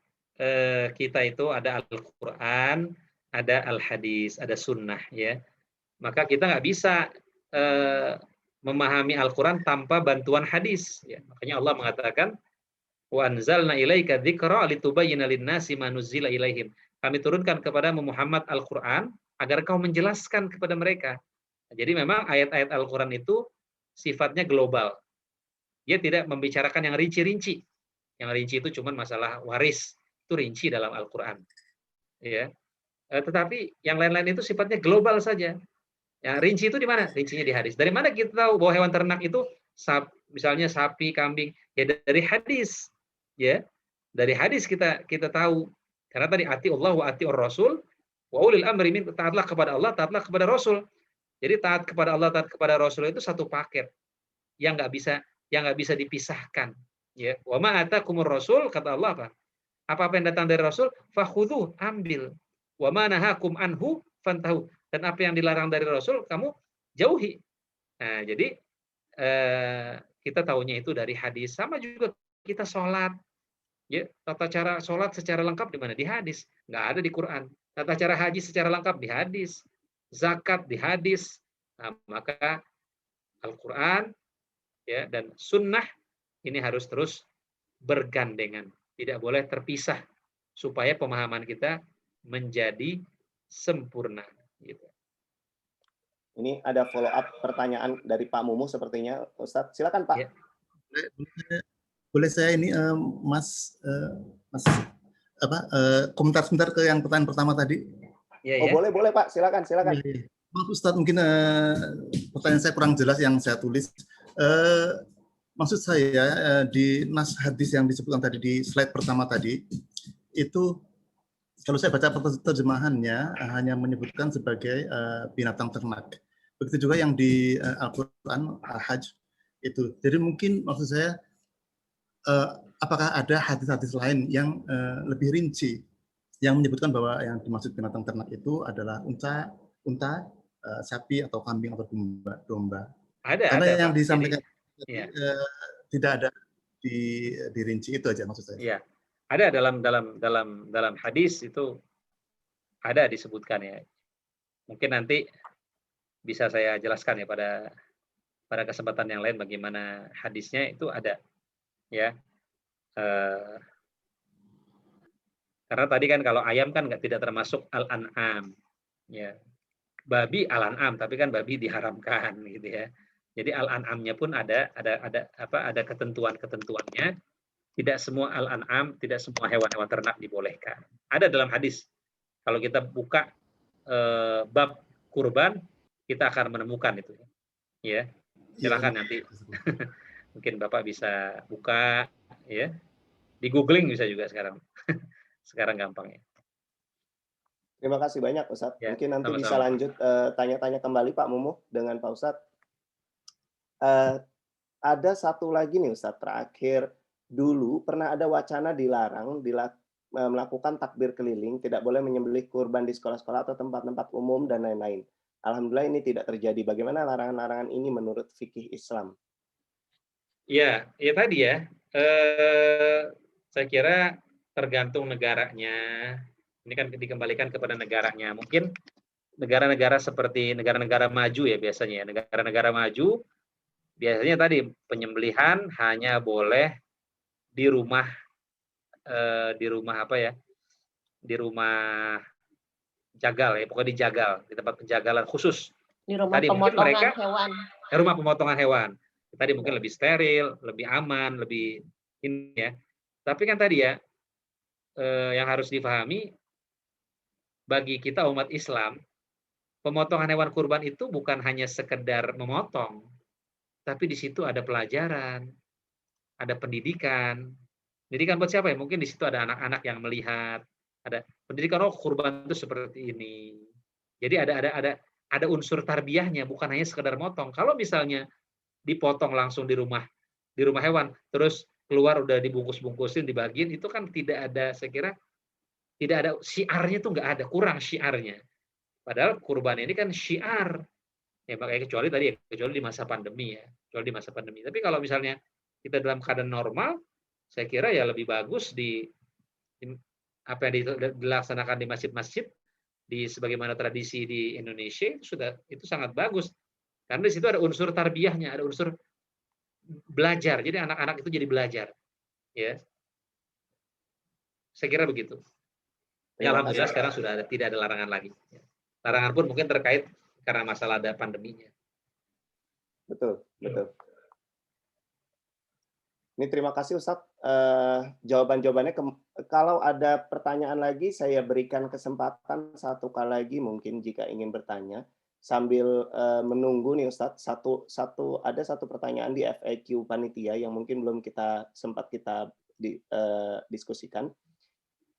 kita itu ada Al-Quran, ada Al-Hadis, ada Sunnah, ya. Maka kita nggak bisa memahami Al-Quran tanpa bantuan hadis. Ya. Makanya Allah mengatakan, wa anzalna ilaika dzikra litubayyana lin-nasi ma nuzzila ilaihim. Kami turunkan kepada Muhammad Al-Quran agar kau menjelaskan kepada mereka. Jadi memang ayat-ayat Al-Quran itu sifatnya global. Dia tidak membicarakan yang rinci-rinci. Yang rinci itu cuma masalah waris. Itu rinci dalam Al-Quran. Ya. Tetapi yang lain-lain itu sifatnya global saja. Yang rinci itu di mana? Rincinya di hadis. Dari mana kita tahu bahwa hewan ternak itu misalnya sapi, kambing? Ya dari hadis. Ya. Dari hadis kita tahu. Karena tadi ati Allah wa ati Rasul wa ulil amri minkum, taatlah kepada Allah, taatlah kepada Rasul. Jadi taat kepada Allah, taat kepada Rasul itu satu paket yang nggak bisa dipisahkan. Ya, wa ma atakumur rasul, kata Allah apa? Apa yang datang dari Rasul, fakhudhu, ambil. Wa ma nahakum anhu fantahu. Dan apa yang dilarang dari Rasul, kamu jauhi. Nah, jadi kita tahunya itu dari hadis. Sama juga kita sholat. Ya, tata cara sholat secara lengkap di mana? Di hadis. Nggak ada di Quran. Tata cara haji secara lengkap di hadis. Zakat di hadis. Nah, maka Al-Quran ya, dan sunnah ini harus terus bergandengan, tidak boleh terpisah supaya pemahaman kita menjadi sempurna. Gitu. Ini ada follow up pertanyaan dari Pak Mumuh sepertinya, Ustadz. Silakan Pak. Ya. Boleh saya ini Mas komentar sebentar ke yang pertanyaan pertama tadi? Ya, boleh Pak, silakan. Maaf Ustadz, mungkin pertanyaan saya kurang jelas yang saya tulis. Maksud saya di nas hadis yang disebutkan tadi di slide pertama tadi, itu kalau saya baca terjemahannya hanya menyebutkan sebagai binatang ternak. Begitu juga yang di Al-Quran Al-Hajj itu. Jadi mungkin maksud saya apakah ada hadis-hadis lain yang lebih rinci yang menyebutkan bahwa yang dimaksud binatang ternak itu adalah unta, sapi atau kambing atau domba. Karena ada, yang Pak. disampaikan Ya. tidak ada di rinci itu aja maksud saya. Ya, ada dalam hadis itu ada disebutkan ya. Mungkin nanti bisa saya jelaskan ya pada kesempatan yang lain bagaimana hadisnya itu ada ya. Karena tadi kan kalau ayam kan tidak termasuk al-an'am ya. Babi al-an'am tapi kan babi diharamkan gitu ya. Jadi al-an'amnya pun ada ketentuan-ketentuannya. Tidak semua al-an'am, tidak semua hewan-hewan ternak dibolehkan. Ada dalam hadis. Kalau kita buka bab kurban, kita akan menemukan itu. Ya, silakan nanti. Mungkin Bapak bisa buka, ya. Di googling bisa juga sekarang. Sekarang gampang ya. Terima kasih banyak Ustadz. Ya, mungkin nanti sama-sama. bisa lanjut tanya-tanya kembali Pak Mumuh dengan Pak Ustadz. Ada satu lagi nih Ustadz, terakhir. Dulu pernah ada wacana dilarang melakukan takbir keliling, tidak boleh menyembelih kurban di sekolah-sekolah atau tempat-tempat umum dan lain-lain. Alhamdulillah ini tidak terjadi. Bagaimana larangan-larangan ini menurut fikih Islam? Ya tadi ya. Saya kira tergantung negaranya. Ini kan dikembalikan kepada negaranya. Mungkin negara-negara seperti negara-negara maju ya biasanya. Negara-negara maju Biasanya tadi penyembelihan hanya boleh di rumah apa ya? Di rumah jagal ya, pokoknya dijagal, di tempat penjagalan khusus. Di rumah Tadi mungkin pemotongan mereka hewan. rumah pemotongan hewan. Tadi mungkin lebih steril, lebih aman, lebih ini ya. Tapi kan tadi ya yang harus dipahami bagi kita umat Islam, pemotongan hewan kurban itu bukan hanya sekedar memotong, tapi di situ ada pelajaran, ada pendidikan. Pendidikan buat siapa ya? Mungkin di situ ada anak-anak yang melihat, ada pendidikan kurban itu seperti ini. Jadi ada unsur tarbiyahnya, bukan hanya sekedar motong. Kalau misalnya dipotong langsung di rumah hewan, terus keluar udah dibungkus-bungkusin, dibagiin, itu kan tidak ada, saya kira tidak ada syiarnya, tuh nggak ada, kurang syiarnya. Padahal kurban ini kan syiar. Ya makanya kecuali di masa pandemi ya, kecuali di masa pandemi. Tapi kalau misalnya kita dalam keadaan normal, saya kira ya lebih bagus di apa yang dilaksanakan di masjid-masjid, di sebagaimana tradisi di Indonesia itu sangat bagus. Karena di situ ada unsur tarbiyahnya, ada unsur belajar. Jadi anak-anak itu jadi belajar. Ya. Saya kira begitu. Ya, alhamdulillah sekarang sudah tidak ada larangan lagi. Larangan pun mungkin terkait karena masalah ada pandeminya. Betul. Ini terima kasih Ustadz. Jawaban-jawabannya, kalau ada pertanyaan lagi, saya berikan kesempatan satu kali lagi mungkin jika ingin bertanya. Sambil menunggu nih Ustadz, ada satu pertanyaan di FAQ panitia yang mungkin belum sempat kita diskusikan.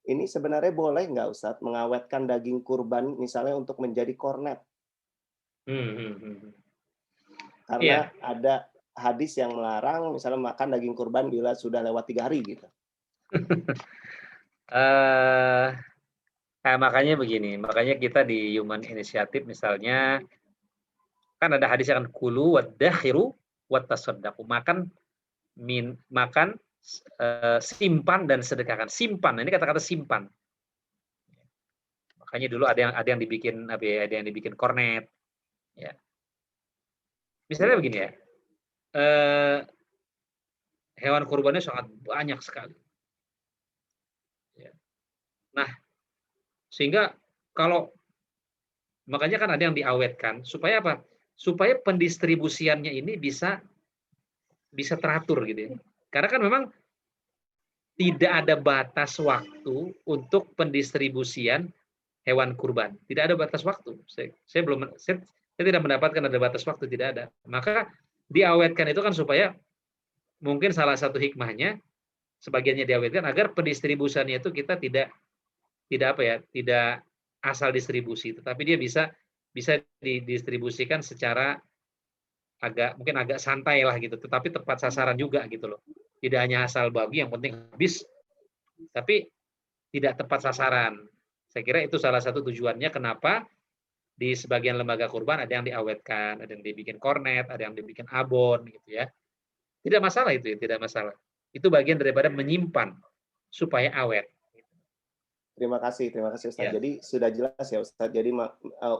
Ini sebenarnya boleh nggak Ustadz mengawetkan daging kurban misalnya untuk menjadi kornet? Karena ada hadis yang melarang misalnya makan daging kurban bila sudah lewat 3 hari gitu. Makanya begini, makanya kita di Human Initiative misalnya kan ada hadis yang kulu wadakhiru wattasaddaqu, makan simpan dan sedekahkan. Simpan, ini kata-kata simpan. Makanya dulu ada yang dibikin kornet. Ya. Misalnya begini ya, hewan kurbannya sangat banyak sekali. Ya. Nah, sehingga makanya kan ada yang diawetkan supaya apa? Supaya pendistribusiannya ini bisa teratur gitu ya. Karena kan memang tidak ada batas waktu untuk pendistribusian hewan kurban. Tidak ada batas waktu. Saya tidak mendapatkan ada batas waktu, tidak ada. Maka diawetkan itu kan supaya mungkin salah satu hikmahnya sebagiannya diawetkan agar pendistribusiannya itu kita tidak asal distribusi, tetapi dia bisa didistribusikan secara mungkin agak santai lah gitu, tetapi tepat sasaran juga gitu loh. Tidak hanya asal bagi yang penting habis, tapi tidak tepat sasaran. Saya kira itu salah satu tujuannya kenapa di sebagian lembaga kurban ada yang diawetkan, ada yang dibikin kornet, ada yang dibikin abon gitu ya. Tidak masalah itu, tidak masalah. Itu bagian daripada menyimpan supaya awet. Terima kasih Ustaz. Ya. Jadi sudah jelas ya Ustaz. Jadi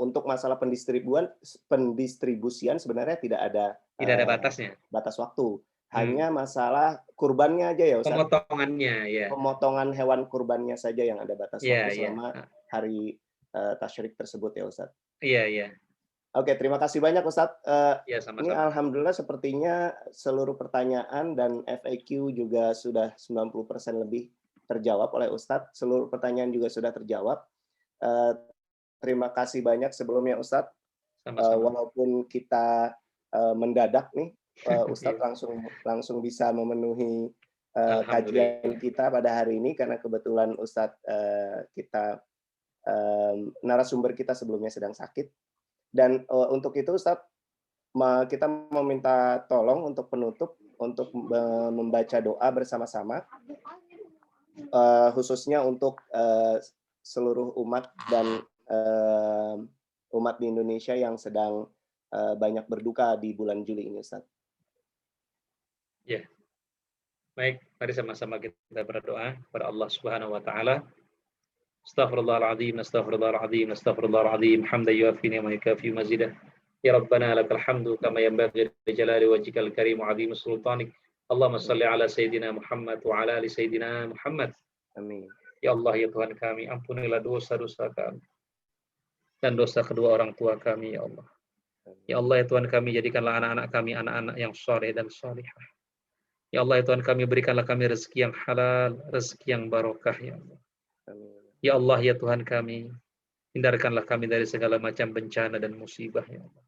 untuk masalah pendistribusian sebenarnya tidak ada batasnya. Batas waktu. Hanya masalah kurbannya aja ya Ustaz. Pemotongannya ya. Pemotongan hewan kurbannya saja yang ada batas waktu selama hari tasyrik tersebut ya Ustaz. Iya. Oke, terima kasih banyak Ustaz. Sama-sama. Ini alhamdulillah sepertinya seluruh pertanyaan dan FAQ juga sudah 90% lebih terjawab oleh Ustadz. Seluruh pertanyaan juga sudah terjawab. Terima kasih banyak sebelumnya Ustadz. Walaupun kita mendadak nih, Ustadz langsung bisa memenuhi kajian kita pada hari ini karena kebetulan Ustadz kita narasumber kita sebelumnya sedang sakit. Dan untuk itu Ustadz kita meminta tolong untuk penutup untuk membaca doa bersama-sama. Khususnya untuk seluruh umat dan umat di Indonesia yang sedang banyak berduka di bulan Juli ini, Ustaz. Ya, baik. Mari sama-sama kita berdoa kepada Allah Subhanahu Wa Taala. Astaghfirullahaladzim, astaghfirullahaladzim, astaghfirullahaladzim. Hamdan yuafi ni'mahu wa yukafi mazidah. Ya Rabbana lakal hamdu kama yanbaghi li jalali wajhikal karim wa 'azimi sultanik. Allahumma salli ala Sayyidina Muhammad wa ala ali Sayyidina Muhammad. Amin. Ya Allah, ya Tuhan kami, ampunilah dosa-dosa kami dan dosa kedua orang tua kami, ya Allah. Ya Allah, ya Tuhan kami, jadikanlah anak-anak kami anak-anak yang soleh dan solihah. Ya Allah, ya Tuhan kami, berikanlah kami rezeki yang halal, rezeki yang barokah, ya Allah. Ya Allah, ya Tuhan kami, hindarkanlah kami dari segala macam bencana dan musibah, ya Allah.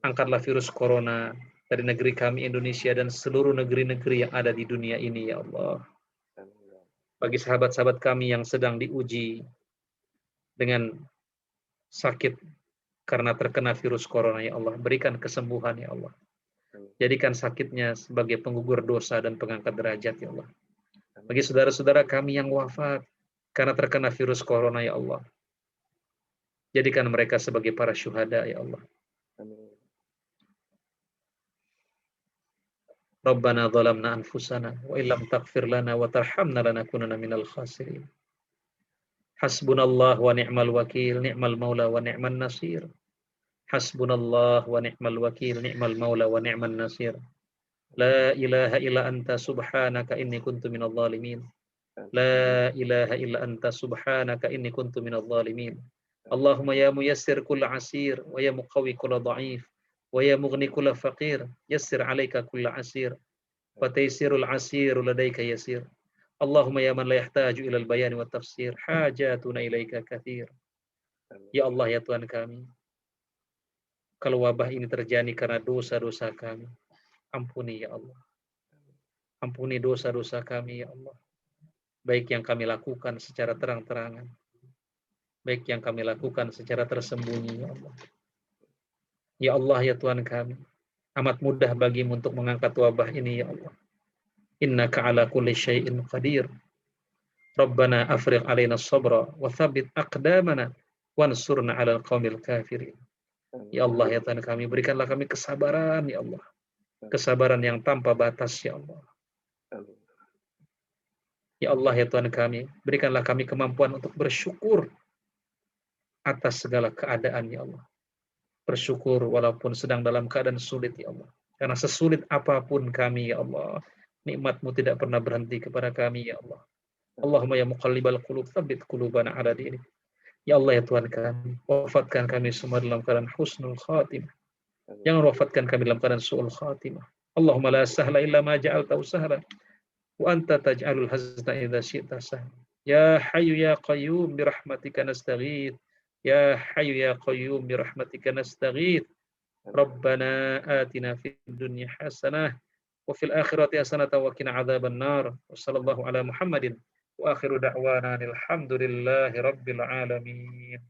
Angkatlah virus corona dari negeri kami Indonesia dan seluruh negeri-negeri yang ada di dunia ini, ya Allah. Bagi sahabat-sahabat kami yang sedang diuji dengan sakit karena terkena virus corona, ya Allah, berikan kesembuhan, ya Allah. Jadikan sakitnya sebagai penggugur dosa dan pengangkat derajat, ya Allah. Bagi saudara-saudara kami yang wafat karena terkena virus corona, ya Allah, jadikan mereka sebagai para syuhada, ya Allah. Rabbana zalamna anfusana wa illam taghfir lana wa tarhamna lanakunanna minal khasirin. Hasbunallah wa ni'mal wakil, ni'mal maula wa ni'man nasir. Hasbunallah wa ni'mal wakil, ni'mal maula wa ni'man nasir. La ilaha illa anta subhanaka inni kuntu minadh dhalimin. La ilaha illa anta subhanaka inni kuntu minadh dhalimin. Allahumma ya muyassir kull asir wa ya muqawi kull dha'if wa ya mughni kull faqir, yassir 'alaika kull asir wa taysirul asir ladaika yasir. Allahumma ya man la yahtaju ila al-bayan wa tafsir, hajatuna ilaika kathir. Ya Allah, ya Tuhan kami, kalau wabah ini terjadi karena dosa-dosa kami, ampuni ya Allah. Ampuni dosa-dosa kami ya Allah. Baik yang kami lakukan secara terang-terangan, baik yang kami lakukan secara tersembunyi ya Allah. Ya Allah, ya Tuhan kami, amat mudah bagimu untuk mengangkat wabah ini ya Allah. Innaka ala kulli syai'in qadir. Rabbana afrigh alaina sabra wa thabbit aqdamana wansurna 'alal qaumil kafirin. Ya Allah, ya Tuhan kami, berikanlah kami kesabaran ya Allah. Kesabaran yang tanpa batas ya Allah. Ya Allah, ya Tuhan kami, berikanlah kami kemampuan untuk bersyukur atas segala keadaan ya Allah. Bersyukur walaupun sedang dalam keadaan sulit ya Allah. Karena sesulit apapun kami ya Allah, nikmat-Mu tidak pernah berhenti kepada kami ya Allah. Allahumma ya muqallibal qulub, tsabbit qulubana ala dinik. Ya Allah, ya Tuhan kami, wafatkan kami semua dalam keadaan husnul khatimah. Jangan wafatkan kami dalam keadaan su'ul khatimah. Allahumma la sahla illa ma ja'altahu sahla wa anta taj'alul hazna idza syi'ta sahla. Ya hayyu ya qayyum bi rahmatika nastaghith. Ya hayyu ya qayyum bi rahmatika nastaghith. Rabbana atina fid dunya hasanah wa fil akhirati hasanatan wa qina adzaban nar. Wassallallahu ala Muhammadin wa akhiru da'wana alhamdulillahi rabbil alamin.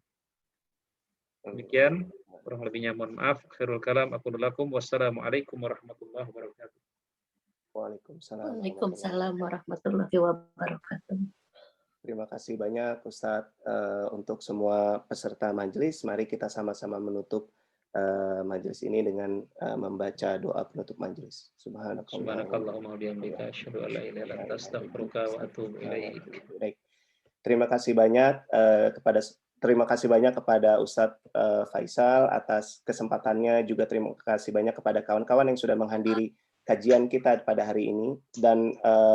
Demikian, kurang lebihnya mohon maaf. Khairul kalam aqulu lakum wassalamualaikum warahmatullahi wabarakatuh. Waalaikumsalam. Waalaikumsalam warahmatullahi wabarakatuh. Terima kasih banyak Ustadz untuk semua peserta majelis. Mari kita sama-sama menutup majelis ini dengan membaca doa penutup majelis. Subhanakallahumma wa bihamdika asyhadu an la ilaha illa anta astaghfiruka wa atubu ilaik. Baik. Terima kasih banyak kepada Ustadz Faisal atas kesempatannya, juga terima kasih banyak kepada kawan-kawan yang sudah menghadiri kajian kita pada hari ini, dan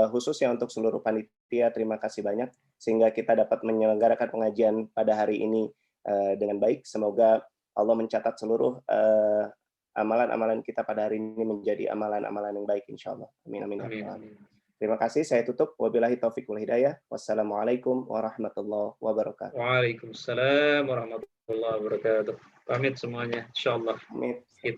khususnya untuk seluruh panitia terima kasih banyak sehingga kita dapat menyelenggarakan pengajian pada hari ini dengan baik. Semoga Allah mencatat seluruh amalan-amalan kita pada hari ini menjadi amalan-amalan yang baik insyaallah. Amin amin. Amin. Terima kasih, saya tutup. Wabillahi taufiq wal hidayah. Wassalamualaikum warahmatullahi wabarakatuh. Waalaikumsalam warahmatullahi wabarakatuh. Pamit semuanya insyaallah. Pamit. Kita